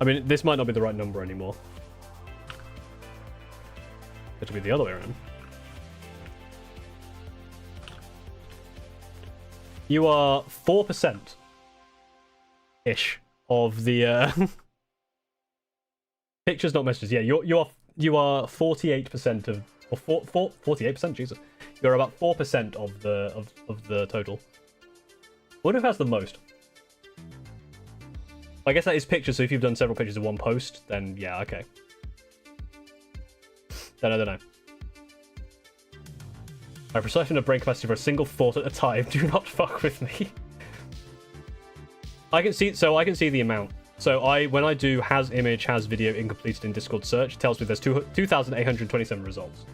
I mean, this might not be the right number anymore. It'll be the other way around. You are 4% ish of the pictures, not messages. Yeah, you are 48% of Or 48%, Jesus. You're about 4% of the total. What if that's the most? I guess that is pictures, so if you've done several pictures in one post, then yeah, okay. Then I don't know. My perception of brain capacity for a single thought at a time. Do not fuck with me. I can see the amount. So when I do has image, has video incompleted in Discord search, it tells me there's 2,827 results.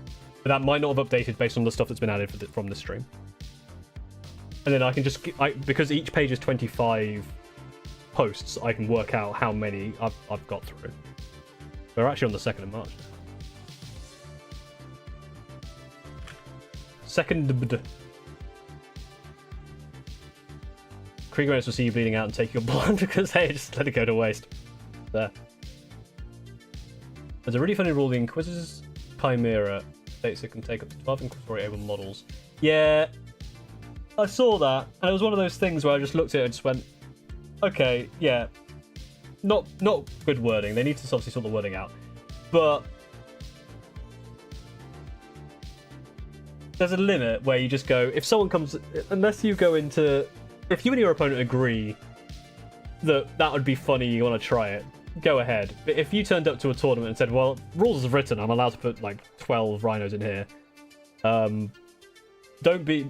But that might not have updated based on the stuff that's been added from the stream. And then I can just, because each page is 25 posts, I can work out how many I've got through. We're actually on the 2nd of March now. 2nd. Krieger will see you bleeding out and take your blood because hey, just let it go to waste. There. There's a really funny rule: the Inquisitor's Chimera states it can take up to 12 Inquisitor-able models. Yeah, I saw that, and it was one of those things where I just looked at it and just went, okay, yeah, not good wording. They need to obviously sort the wording out, but there's a limit where you just go, if someone comes, unless you go into, if you and your opponent agree that would be funny, you want to try it, go ahead. But if you turned up to a tournament and said, well, rules have written, I'm allowed to put like 12 rhinos in here, don't be,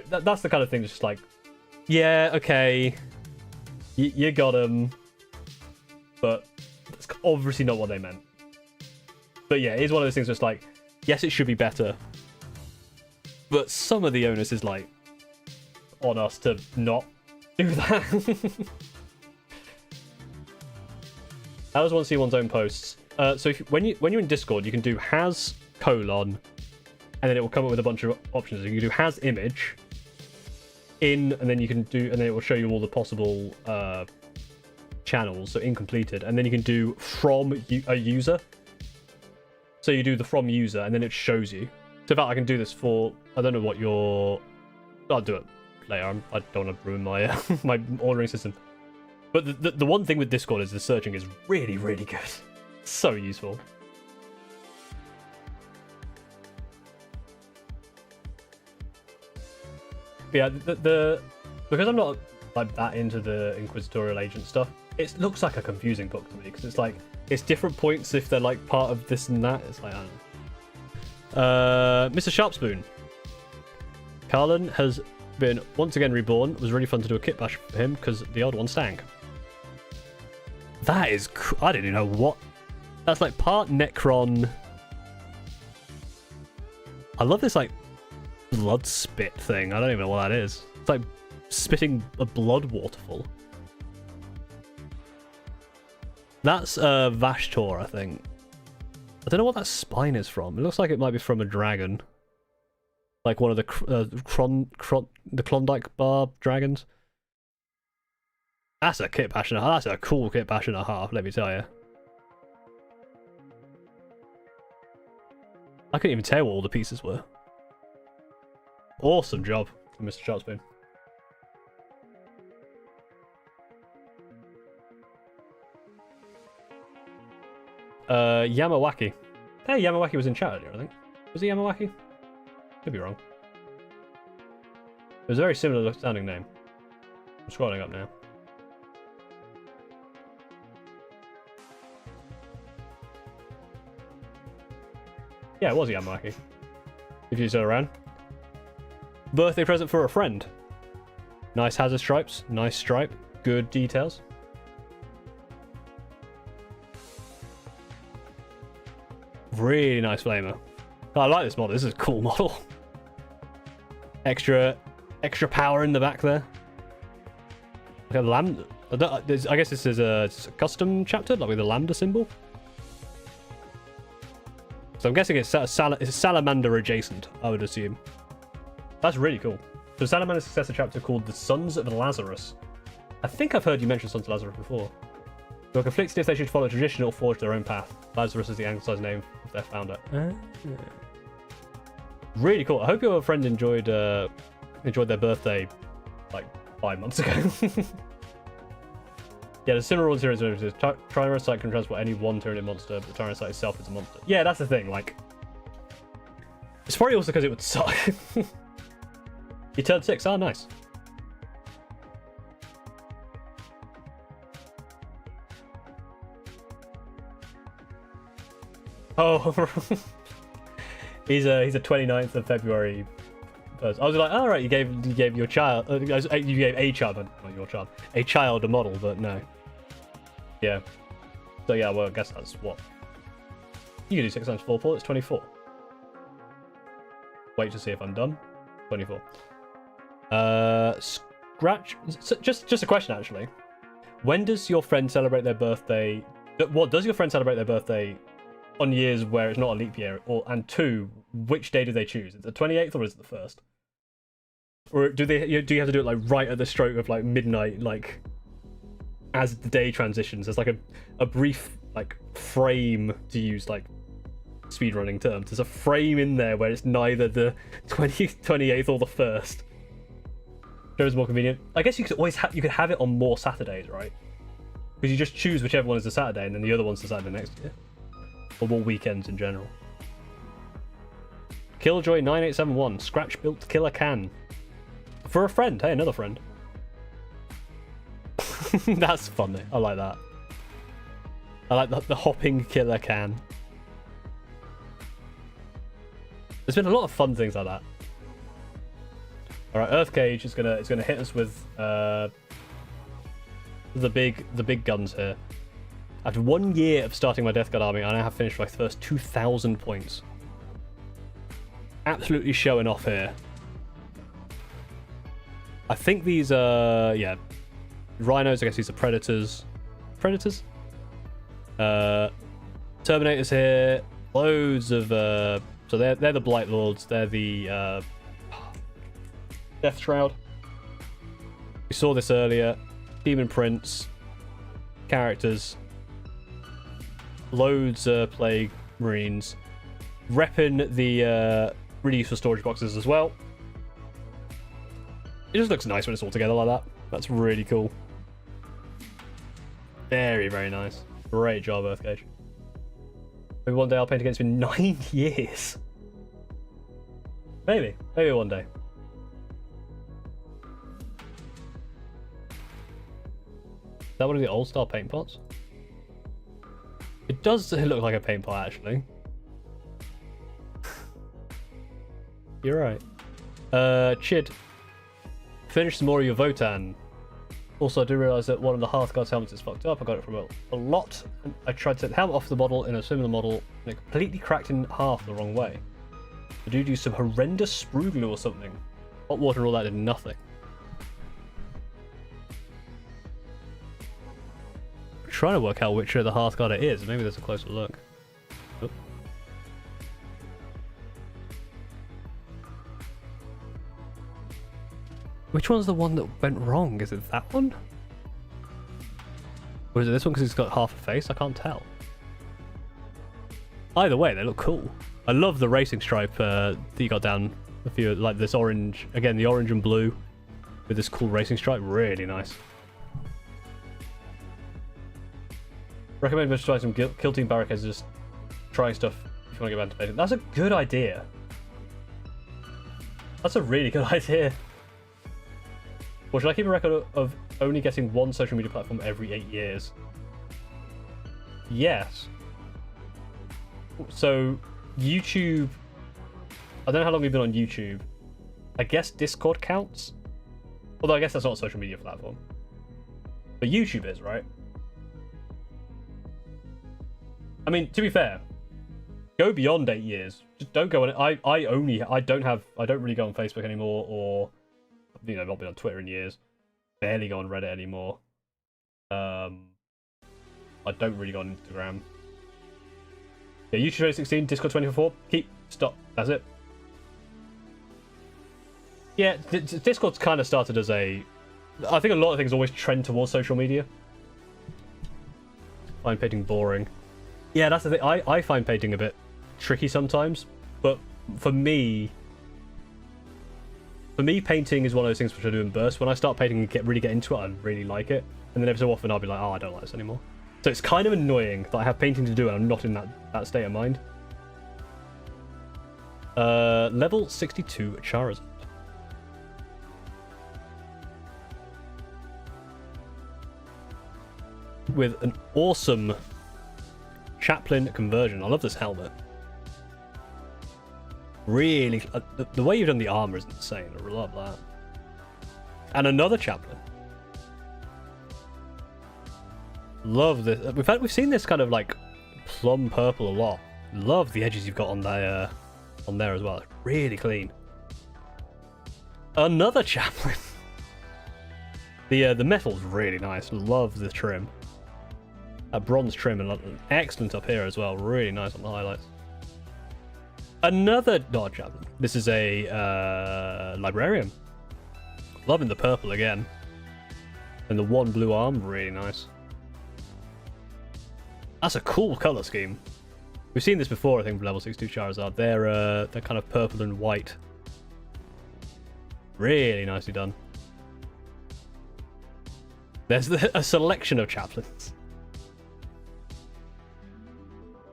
that's the kind of thing that's just like, yeah, okay, you got them, but that's obviously not what they meant. But yeah, it's one of those things that's like, yes, it should be better, but some of the onus is like on us to not do that. That was one see one's own posts. So when you're in Discord, you can do has : and then it will come up with a bunch of options. You can do has image in, and then you can do, and then it will show you all the possible channels, so incompleted, and then you can do from a user. So you do the from user, and then it shows you. So in fact, I can do this for, I don't know what your, I'll do it later. I don't want to ruin my my ordering system. But the one thing with Discord is the searching is really, really good. So useful. But yeah, because I'm not like that into the Inquisitorial Agent stuff, it looks like a confusing book to me, because it's like, it's different points if they're like part of this and that. It's like, I don't know. Mr. Sharpspoon. Carlin has been once again reborn. It was really fun to do a kit bash for him because the old one stank. That is I didn't even know what. That's like part Necron. I love this like blood spit thing. I don't even know what that is. It's like spitting a blood waterfall. That's Vashtor, I think. I don't know what that spine is from. It looks like it might be from a dragon. Like one of the the Klondike Bar dragons. That's a kit bash and a half. That's a cool kit bash and a half, let me tell you. I couldn't even tell what all the pieces were. Awesome job from Mr. Sharpspoon. Yamawaki. Hey, Yamawaki was in chat earlier, I think. Was he Yamawaki? Could be wrong. It was a very similar sounding name. I'm scrolling up now. Yeah, it was Yamawaki. If you still around. Birthday present for a friend. Nice hazard stripes. Nice stripe. Good details. Really nice flamer. I like this model. This is a cool model. Extra power in the back there. Like a lambda. I guess this is a custom chapter, like with a lambda symbol. So I'm guessing it's Salamander adjacent, I would assume. That's really cool. So Salamander's successor chapter called The Sons of Lazarus. I think I've heard you mention Sons of Lazarus before. They are conflicted if they should follow tradition or forge their own path. Lazarus is the anglicized name of their founder. Really cool. I hope your friend enjoyed their birthday like 5 months ago. Yeah, the similar rules here is Tyrannocyte can transport any one Tyranid monster, but the Tyrannocyte itself is a monster. Yeah, that's the thing. Like, It's probably also because it would suck. You turned 6. Oh, nice. Oh, he's a 29th of February. I was like, all right, you gave your child, you gave a child, not your child, a child a model, but no. Yeah. So yeah, well, I guess that's what. You can do 6 times 4, Paul. It's 24. Wait to see if I'm done. 24. Scratch. Just a question, actually. When does your friend celebrate their birthday? What does your friend celebrate their birthday on years where it's not a leap year? And 2, which day do they choose? Is it the 28th or is it the 1st? Or do you have to do it like right at the stroke of like midnight, like as the day transitions? There's like a brief like frame, to use like speedrunning terms. There's a frame in there where it's neither the 28th or the 1st. Whichever's more convenient. I guess you could always you could have it on more Saturdays, right? Because you just choose whichever one is the Saturday, and then the other one's the Saturday next year, or more weekends in general. Killjoy9871 Scratch built killer can for a friend. Hey, another friend. That's funny. I like that. I like the hopping killer can. There's been a lot of fun things like that. All right, Earth Cage is gonna hit us with the big guns here. After 1 year of starting my Death Guard army, I now have finished my first 2,000 points. Absolutely showing off here. I think these are, yeah, Rhinos. I guess these are Predators. Predators? Terminators here. Loads of, so they're the Blight Lords. They're the, Death Shroud. We saw this earlier. Demon Prince. Characters. Loads of Plague Marines. Repping the really useful storage boxes as well. It just looks nice when it's all together like that. That's really cool. Very, very nice. Great job, Earthgage. Maybe one day I'll paint against you in 9 years. Maybe. Maybe one day. Is that one of the old style paint pots? It does look like a paint pot, actually. You're right. Chid. Finish some more of your Votan. Also, I do realise that one of the Hearthguard's helmets is fucked up. I got it from a lot. I tried to take the helmet off the model in a similar model, and it completely cracked in half the wrong way. The dude used some horrendous sprue glue or something. Hot water and all that did nothing. I'm trying to work out which of the Hearthguard it is. Maybe there's a closer look. Oh. Which one's the one that went wrong? Is it that one? Or is it this one because it's got half a face? I can't tell. Either way, they look cool. I love the racing stripe that you got down a few, like this orange. Again, the orange and blue with this cool racing stripe. Really nice. Recommend just try some Kill Team Barricades, just trying stuff if you want to get back to painting. That's a good idea. That's a really good idea. Or should I keep a record of only getting one social media platform every 8 years? Yes. So, YouTube... I don't know how long we've been on YouTube. I guess Discord counts? Although I guess that's not a social media platform. But YouTube is, right? I mean, to be fair, go beyond 8 years. Just don't go on it. I don't really go on Facebook anymore, or... You know, I've not been on Twitter in years. Barely go on Reddit anymore. I don't really go on Instagram. Yeah, YouTube 2016, Discord 2024. Stop. That's it. Yeah, Discord's kind of started as a... I think a lot of things always trend towards social media. Find painting boring. Yeah, that's the thing. I find painting a bit tricky sometimes. But for me... painting is one of those things which I do in bursts. When I start painting and really get into it, I really like it. And then every so often I'll be like, oh, I don't like this anymore. So it's kind of annoying that I have painting to do and I'm not in that state of mind. Level 62 Charizard. With an awesome Chaplain conversion. I love this helmet. Really, the way you've done the armor is insane. I love that. And another Chaplain. Love this. In fact, we've seen this kind of like plum purple a lot. Love the edges you've got on there as well. It's really clean. Another Chaplain. The metal's really nice. Love the trim. That bronze trim and excellent up here as well. Really nice on the highlights. Another Dodge Chaplain. This is a Librarian. Loving the purple again. And the one blue arm, really nice. That's a cool color scheme. We've seen this before, I think, for level 62 Charizard. They're kind of purple and white. Really nicely done. There's a selection of Chaplains.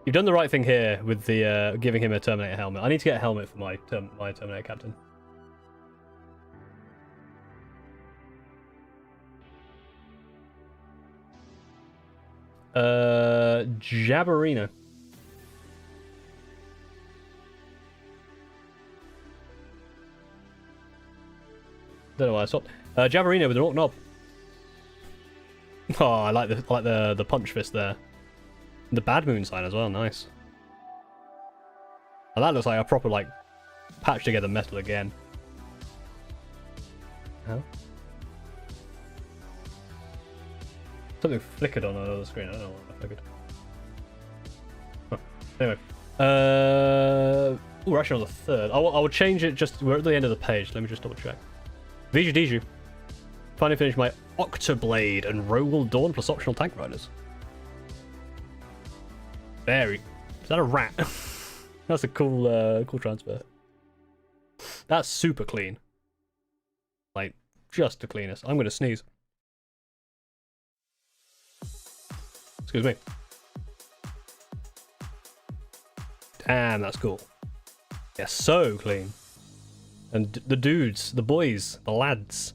You've done the right thing here with the giving him a Terminator helmet. I need to get a helmet for my Terminator captain. Jabberino. Don't know why I stopped. Jabberino with an Orc Knob. Oh, I like the punch fist there. The Bad Moon sign as well, nice. And that looks like a proper like patch together metal again. How? Something flickered on another screen. I don't know what flickered. Huh. Anyway, we're actually on the third. I will change it. Just we're at the end of the page. Let me just double check. Viju Diju. Finally finished my Octoblade and Rogel Dawn plus optional tank riders. Very. Is that a rat? That's a cool transfer. That's super clean. Like, just the cleanest. I'm gonna sneeze. Excuse me. Damn, that's cool. Yeah, so clean. And the dudes, the boys, the lads,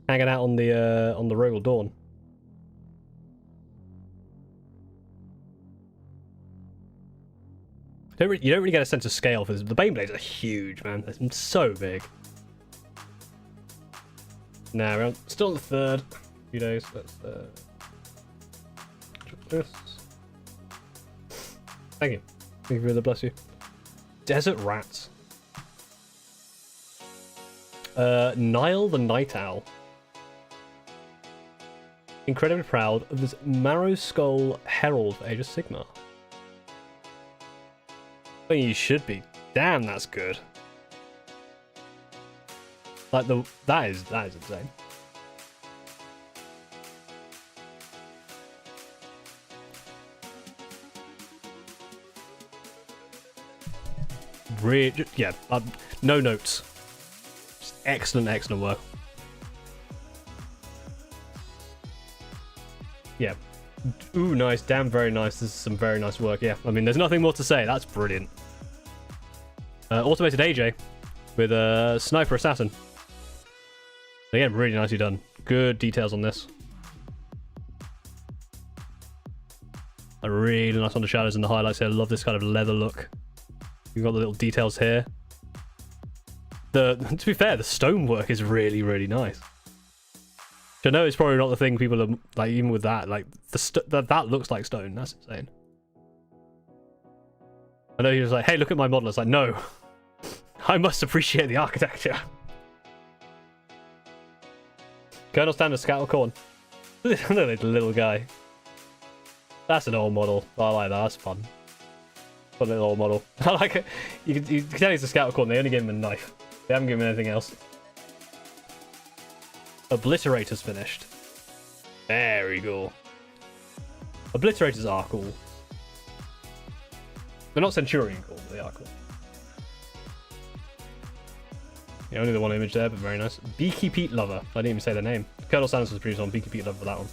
hanging out on the Rogel Dawn. You don't really get a sense of scale for this. The Baneblades are huge, man. They're so big. Now we're still on the third. A few days. Let's check this. Thank you. Thank you for the bless you. Desert Rats. Nile the Night Owl. Incredibly proud of this Marrow Skull Herald for Age of Sigmar. I think you should be. Damn, that's good. Like that is insane. Really, yeah. No notes. Just excellent work. Yeah. Ooh, nice. Damn, very nice. This is some very nice work. Yeah. I mean, there's nothing more to say. That's brilliant. Automated AJ with a Sniper Assassin. Again, really nicely done. Good details on this. Really nice on the shadows and the highlights here. I love this kind of leather look. You've got the little details here. To be fair, the stonework is really, really nice. I know it's probably not the thing people are like, even with that, like that looks like stone. That's insane. I know he was like, "Hey, look at my model." It's like, no, I must appreciate the architecture. Colonel Standard Scattlecorn. Look at the little guy. That's an old model. I like that. That's fun. Fun little old model. I like it. You can tell he's a Scattlecorn. They only gave him a knife. They haven't given him anything else. Obliterator's finished. Very cool. Obliterators are cool. They're not Centurion cool, but they are cool. Yeah, only the one image there, but very nice. Beaky Pete Lover. I didn't even say their name. Colonel Sanders was produced on Beaky Pete Lover for that one.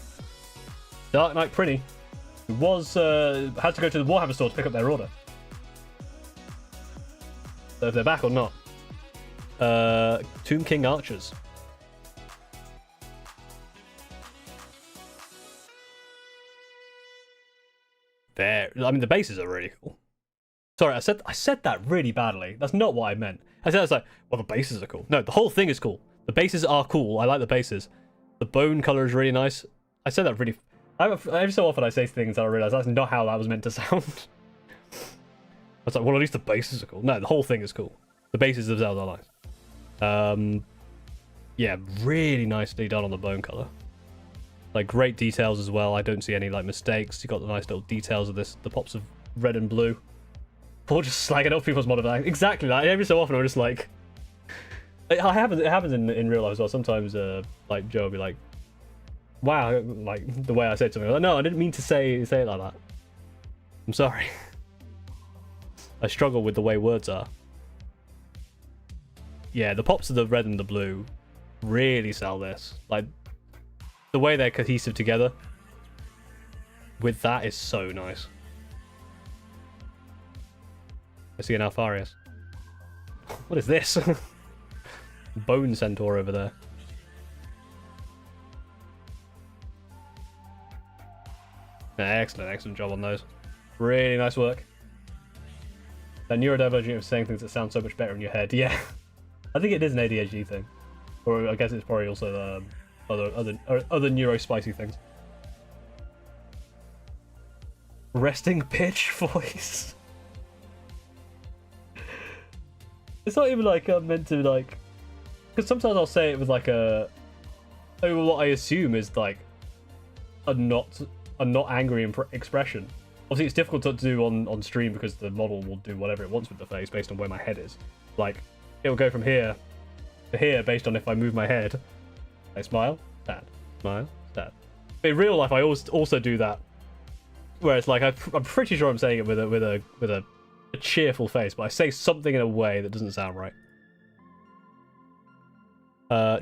Dark Knight Prinny, who was had to go to the Warhammer store to pick up their order. if they're back or not. Tomb King archers. There. I mean, the bases are really cool. Sorry, I said that really badly. That's not what I meant. I said it's like, well, the bases are cool. No, the whole thing is cool. The bases are cool. I like the bases. The bone color is really nice. I said that really. Every so often I say things that I realize that's not how that was meant to sound. I was like, well, at least the bases are cool. No, the whole thing is cool. The bases themselves are nice. Yeah, really nicely done on the bone color. Like, great details as well. I don't see any like mistakes. You got the nice little details of this, the pops of red and blue. Or just slagging up people's modifiers. Exactly. Like, every so often I'm just like, it happens in real life as well. Sometimes like Joe will be like, wow, like the way I said something. Like, no, I didn't mean to say it like that. I'm sorry. I struggle with the way words are. Yeah, the pops of the red and the blue really sell this. Like, the way they're cohesive together with that is so nice. I see an Alfarius. What is this? Bone Centaur over there. Excellent job on those. Really nice work. That neurodivergent of saying things that sound so much better in your head. Yeah, I think it is an ADHD thing, or I guess it's probably also other neurospicy things. Resting pitch voice. It's not even like I'm meant to like, because sometimes I'll say it with like what I assume is like a not angry expression. Obviously, it's difficult to do on stream because the model will do whatever it wants with the face based on where my head is. Like, it'll go from here to here based on if I move my head. I smile, sad, smile, sad. In real life, I also do that, where it's like I'm pretty sure I'm saying it with a cheerful face, but I say something in a way that doesn't sound right.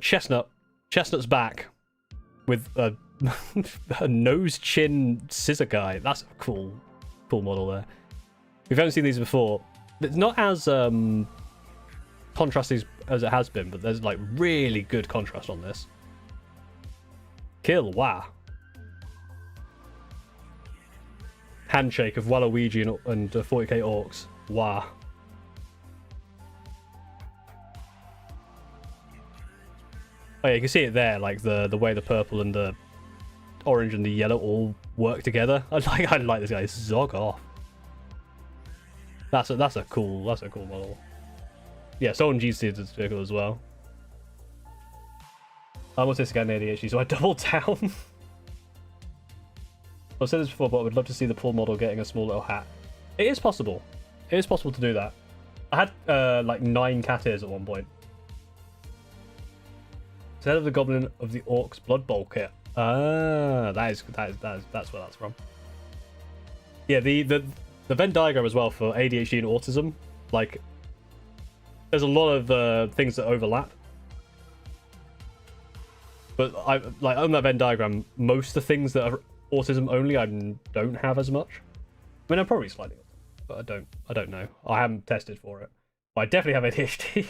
Chestnut's back with a nose chin scissor guy. That's a cool model there. We haven't seen these before. It's not as contrasty as it has been, but there's like really good contrast on this. Kill, wow. Handshake of Waluigi and 40k orcs. Wow. Oh yeah, you can see it there, like the way the purple and the orange and the yellow all work together. I like this guy. Zog off. That's a cool model. Yeah, someone GC'd this vehicle as well. I'm autistic and ADHD, so I doubled down. I've said this before, but I would love to see the pool model getting a small little hat. It is possible. It is possible to do that. I had like 9 cat ears at one point. Instead of the Goblin of the Orcs Blood Bowl kit. Ah, that's where that's from. Yeah, the Venn diagram as well for ADHD and autism. Like, there's a lot of things that overlap. But on that Venn diagram, most of the things that are autism only, I don't have as much. I mean, I'm probably slightly, but I don't know. I haven't tested for it. But I definitely have ADHD.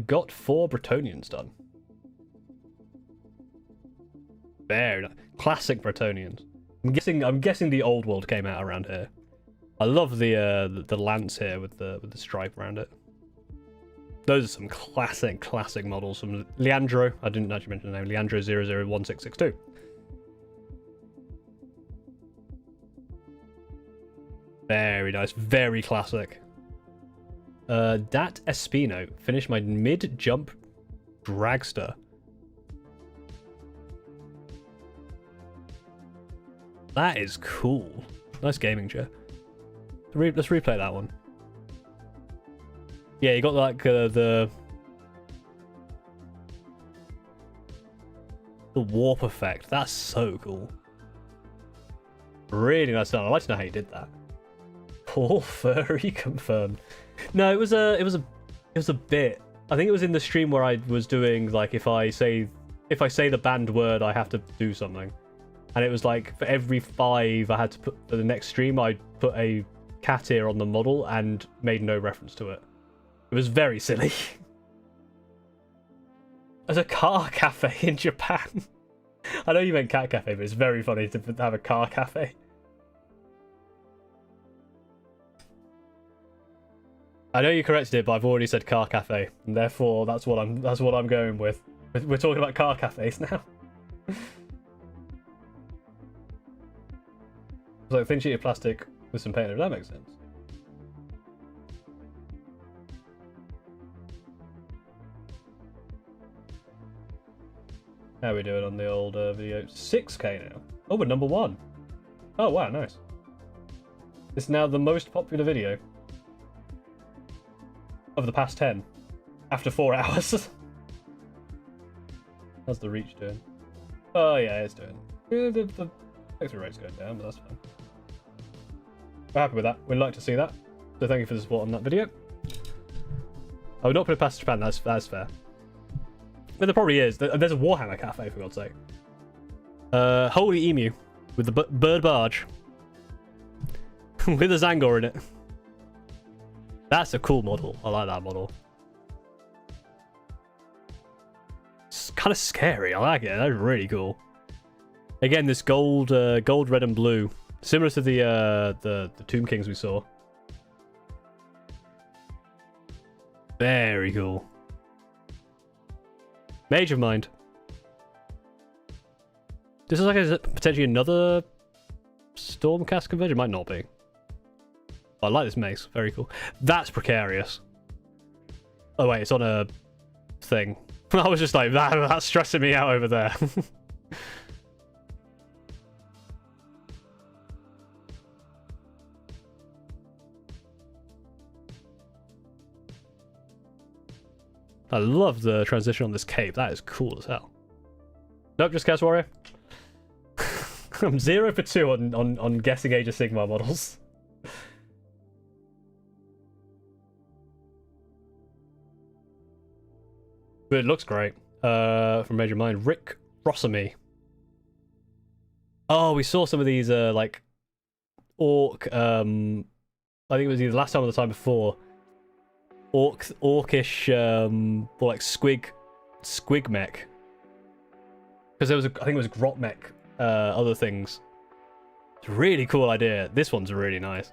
Got 4 Bretonians done. Very nice. Classic Bretonians. I'm guessing the old world came out around here. I love the lance here with the stripe around it. Those are some classic models from Leandro. I didn't actually mention the name. Leandro 001662. Very nice. Very classic. Dat Espino. Finished my mid-jump dragster. That is cool. Nice gaming chair. Let's replay that one. Yeah, you got like the warp effect. That's so cool. Really nice done. I'd like to know how you did that. Paul Furry confirmed. No, it was a bit. I think it was in the stream where I was doing like if I say the banned word, I have to do something. and it was like for every 5 I had to put for the next stream, I put a cat ear on the model and made no reference to it. It was very silly. There's a car cafe in Japan. I know you meant cat cafe, but it's very funny to have a car cafe. I know you corrected it, but I've already said car cafe, and therefore that's what I'm going with. We're talking about car cafes now. It's like a thin sheet of plastic with some paint. If that makes sense. How are we doing on the old video? 6K now. Oh, we're number 1. Oh wow, nice. It's now the most popular video of the past 10 after 4 hours. How's the reach doing? Oh yeah, it's doing. The click-through rate's going down, but that's fine. We're happy with that. We'd like to see that. So thank you for the support on that video. I would not put it past Japan. That's fair. But there probably is. There's a Warhammer cafe, for God's sake. Holy Emu with the bird barge with a Zangor in it. That's a cool model. I like that model. It's kind of scary. I like it. That's really cool. Again, this gold, red and blue, similar to the Tomb Kings we saw. Very cool. Mage of Mind. This is like potentially another Stormcast conversion. It might not be. I like this mace. Very cool. That's precarious. Oh wait, it's on a thing. I was just like, that's stressing me out over there. I love the transition on this cape. That is cool as hell. Nope, just Chaos Warrior. I'm 0 for 2 on guessing Age of Sigmar models. But it looks great. From Major Mind, Rick Rossamy. Oh, we saw some of these like orc. I think it was either the last time or the time before. Orcish, or like squig mech. Because there was I think it was grot mech. Other things. It's a really cool idea. This one's really nice.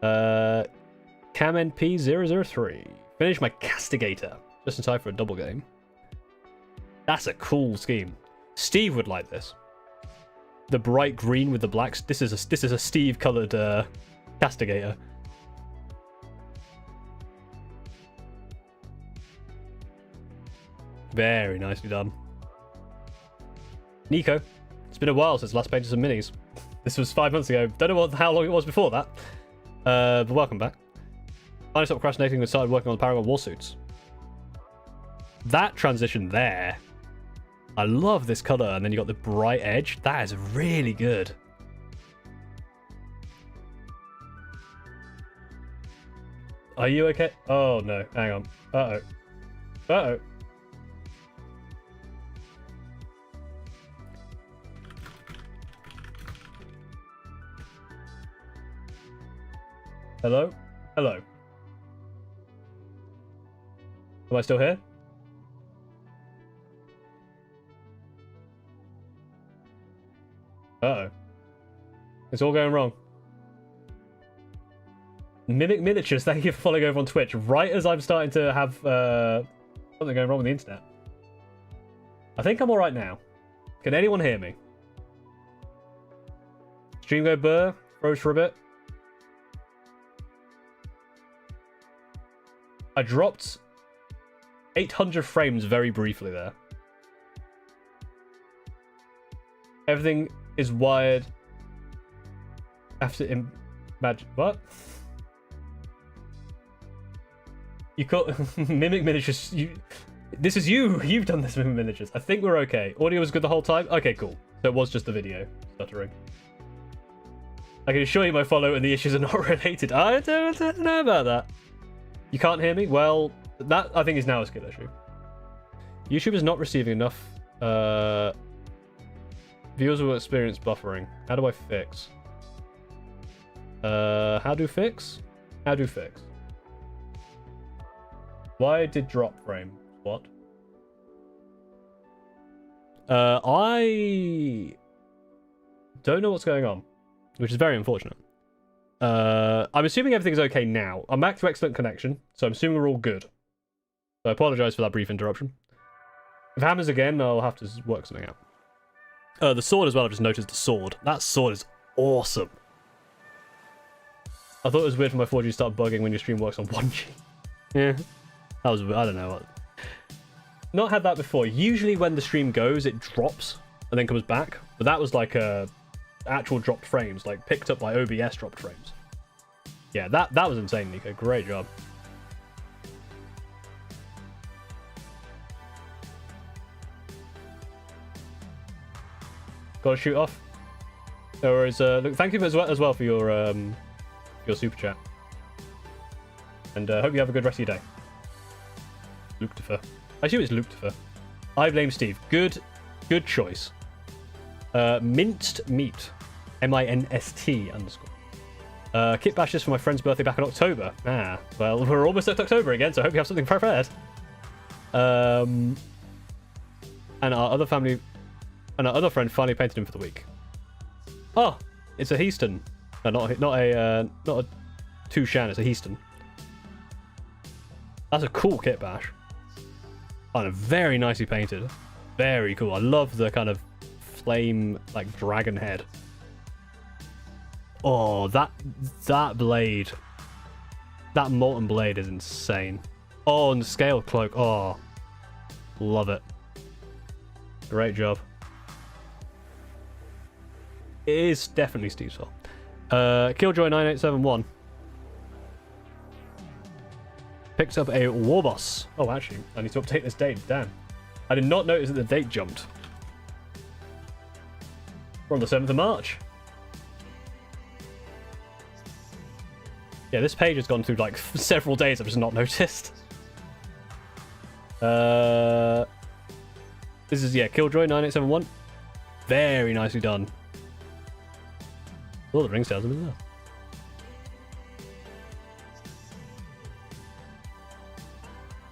Cam NP003. Finish my Castigator. Just in time for a double game. That's a cool scheme. Steve would like this. The bright green with the blacks. This is a Steve coloured Castigator. Very nicely done. Nico, it's been a while since last painted some minis. This was 5 months ago. Don't know how long it was before that. But welcome back. I stopped procrastinating and started working on the Paragon Warsuits. That transition there. I love this colour, and then you got the bright edge. That is really good. Are you okay? Oh no, hang on. Uh-oh. Uh-oh. Hello? Hello. Am I still here? Uh-oh. It's all going wrong. Mimic Miniatures, thank you for following over on Twitch. Right as I'm starting to have something going wrong with the internet. I think I'm alright now. Can anyone hear me? Stream go burr, froze for a bit. I dropped 800 frames very briefly there. Everything is wired after imagine what? You call Mimic Miniatures. This is you. You've done this, Mimic Miniatures. I think we're okay. Audio was good the whole time. Okay, cool. So it was just the video stuttering. I can assure you my follow and the issues are not related. I don't know about that. You can't hear me? Well, that I think is now a skill issue. YouTube is not receiving enough Viewers will experience buffering. How do I fix? How do fix? How do fix? Why did drop frame? What? I don't know what's going on, which is very unfortunate. I'm assuming everything's okay now. I'm back to excellent connection, so I'm assuming we're all good. So I apologize for that brief interruption. If it happens again, I'll have to work something out. The sword as well, I've just noticed the sword. That sword is awesome. I thought it was weird for my 4G to start bugging when your stream works on 1G. Yeah. That was, I don't know what. Not had that before. Usually when the stream goes, it drops and then comes back. But that was like actual dropped frames, like picked up by OBS dropped frames. Yeah, that was insane, Nico. Great job. Got to shoot off. No worries. Look, thank you as well for your super chat. And hope you have a good rest of your day. Lucifer. I assume it's Lucifer. I blame Steve. Good choice. Minced meat. MINST _. Kit bashes for my friend's birthday back in October. Ah, well, we're almost at October again, so I hope you have something prepared. And our other friend finally painted him for the week. Oh, it's a Heaston. No, not a Tushan, it's a Heaston. That's a cool kit bash. And very nicely painted. Very cool. I love the kind of flame, like, dragon head. Oh, that blade. That molten blade is insane. Oh, and the scaled cloak. Oh, love it. Great job. It is definitely Steve's fault. Killjoy9871 picked up a war boss. Oh, actually, I need to update this date. Damn. I did not notice that the date jumped. We're on the 7th of March. Yeah, this page has gone through like several days I've just not noticed. This is, yeah, Killjoy9871. Very nicely done. Oh, the ring salesman as well.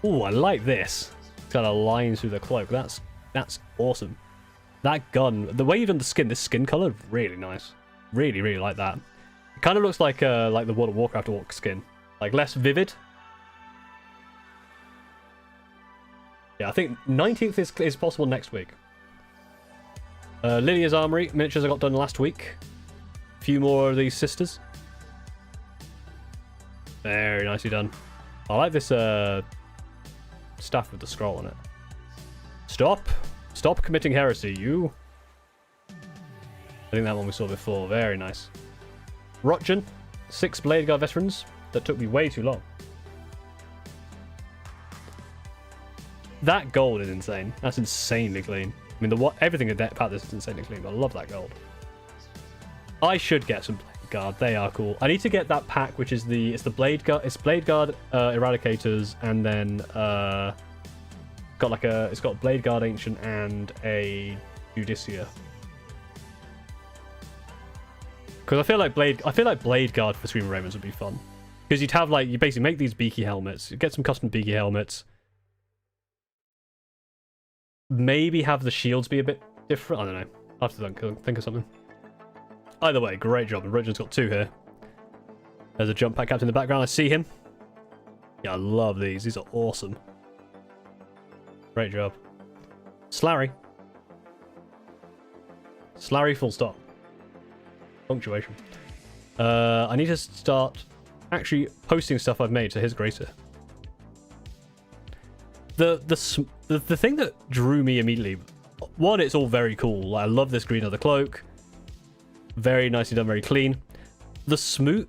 Oh, I like this. It's got a line through the cloak. That's awesome. That gun, the way you've done the skin, this skin color, really nice. Really, really like that. It kind of looks like the World of Warcraft orc skin, like less vivid. Yeah, I think 19th is possible next week. Lydia's Armory miniatures I got done last week. A few more of these sisters. Very nicely done. I like this staff with the scroll on it. Stop committing heresy, you. I think that one we saw before. Very nice. Rotgen, 6 Blade Guard veterans. That took me way too long. That gold is insane. That's insanely clean. I mean, everything about this is insanely clean, but I love that gold. I should get some Blade Guard. They are cool. I need to get that pack, which is it's the Blade Guard. It's Blade Guard Eradicators, and then it's got Blade Guard Ancient and a Judicia. Because I feel like Blade Guard for Screamer Ravens would be fun. Because you'd have you basically make these beaky helmets, you get some custom beaky helmets. Maybe have the shields be a bit different. I don't know. I'll have to think of something. Either way, great job. And Roger's got 2 here. There's a jump pack captain in the background. I see him. Yeah, I love these. These are awesome. Great job. Slarry. Slarry full stop. Punctuation. I need to start actually posting stuff I've made to his greater. The thing that drew me immediately, one, it's all very cool. I love this green leather cloak. Very nicely done, very clean. The smooth...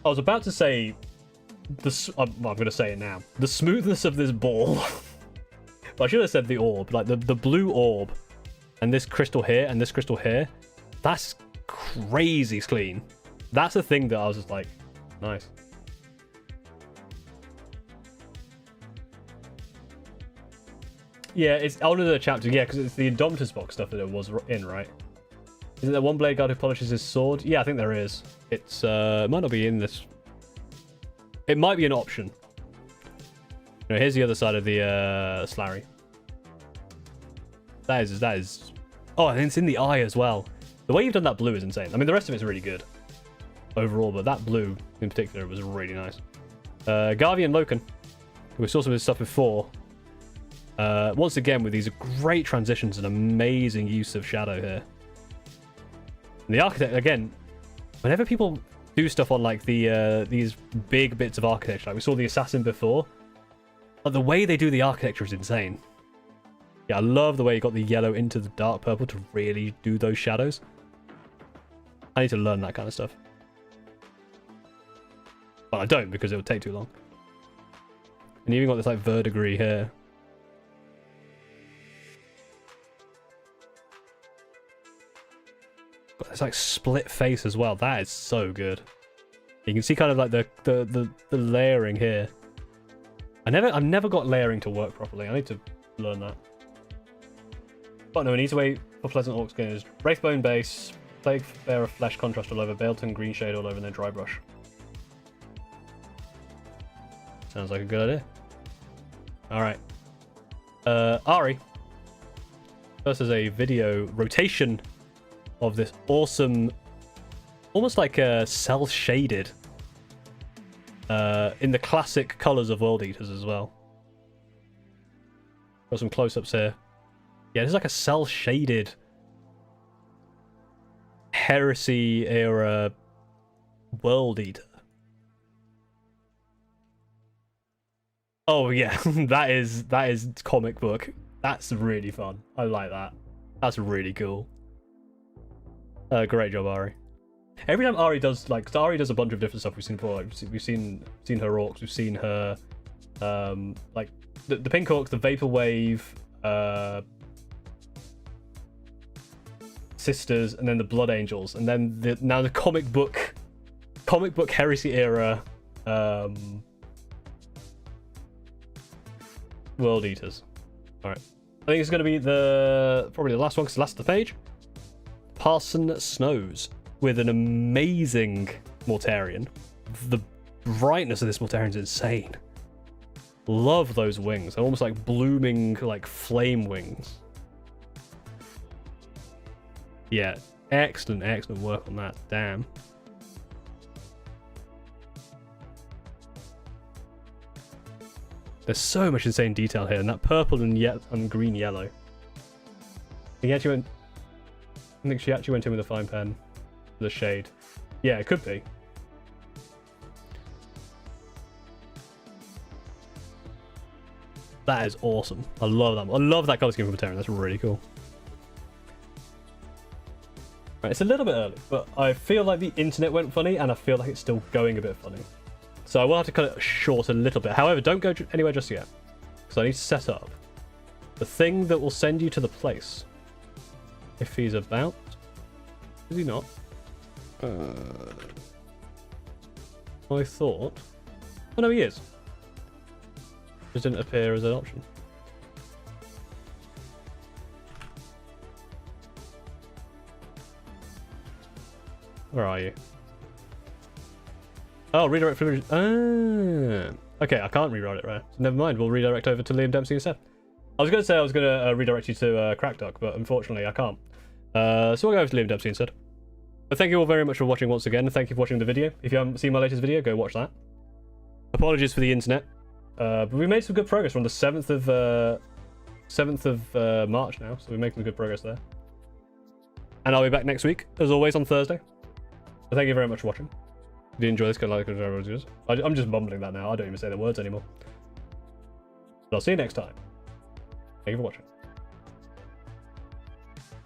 I was about to say... I'm going to say it now. The smoothness of this ball. But I should have said the orb. Like, the blue orb. And this crystal here, and this crystal here. That's crazy clean. That's the thing that I was just like, nice. Yeah, it's out of the chapter. Yeah, because it's the Indomitus box stuff that it was in, right? Isn't there one blade guard who polishes his sword? Yeah, I think there is. It's it might not be in this. It might be an option. No, here's the other side of the Slarry. That is. Oh, and it's in the eye as well. The way you've done that blue is insane. I mean, the rest of it's really good overall, but that blue in particular was really nice. Garvey and Loken, we saw some of his stuff before. Once again, with these great transitions and amazing use of shadow here. And the architect, again, whenever people do stuff on like these big bits of architecture, like we saw the assassin before, but the way they do the architecture is insane. Yeah, I love the way you got the yellow into the dark purple to really do those shadows. I need to learn that kind of stuff. Well, I don't, because it would take too long. And you even got this like verdigris here. Got this like split face as well. That is so good. You can see kind of like the layering here. I've never got layering to work properly. I need to learn that. But no, we need to wait for Pleasant Orc Skinners. Wraithbone base, Plague Bearer Flesh contrast all over, Baleton green shade all over, and then dry brush. Sounds like a good idea. Alright. Ari. First is a video rotation of this awesome, almost like a cel-shaded, in the classic colours of World Eaters as well. Got some close-ups here. Yeah, this is like a cel-shaded Heresy era World Eater. Oh yeah, that is comic book. That's really fun. I like that. That's really cool. Great job, Ari. Every time Ari does, like, 'cause Ari does a bunch of different stuff we've seen before. Like, we've seen her orcs, we've seen her, like the pink orcs, the vaporwave, sisters, and then the blood angels, and then now the comic book Heresy era, World Eaters. All right, I think it's going to be probably the last one because the last of the page. Parson Snows with an amazing Mortarion. The brightness of this Mortarion is insane. Love those wings. They're almost like blooming, like flame wings. Yeah, excellent work on that. Damn. There's so much insane detail here, and that purple and green yellow. I think she actually went in with a fine pen for the shade. Yeah, it could be. That is awesome. I love that. I love that color scheme from Terran. That's really cool. Right, it's a little bit early, but I feel like the internet went funny, and I feel like it's still going a bit funny. So I will have to cut it short a little bit. However, don't go anywhere just yet, because I need to set up the thing that will send you to the place. If he's about. Is he not? I thought. Oh no, he is. Just didn't appear as an option. Where are you? Oh, redirect from. Okay, I can't rewrite it, right? So never mind. We'll redirect over to Liam Dempsey instead. I was going to say I was going to redirect you to Crackduck, but unfortunately I can't. So we'll go over to Liam Dempsey instead. But thank you all very much for watching once again, and thank you for watching the video. If you haven't seen my latest video, go watch that. Apologies for the internet, but we made some good progress. We're on the 7th of March now, so we're making good progress there. And I'll be back next week, as always, on Thursday. So thank you very much for watching. If you enjoy this, go like it, I'm just mumbling that now. I don't even say the words anymore. But I'll see you next time. Thank you for watching.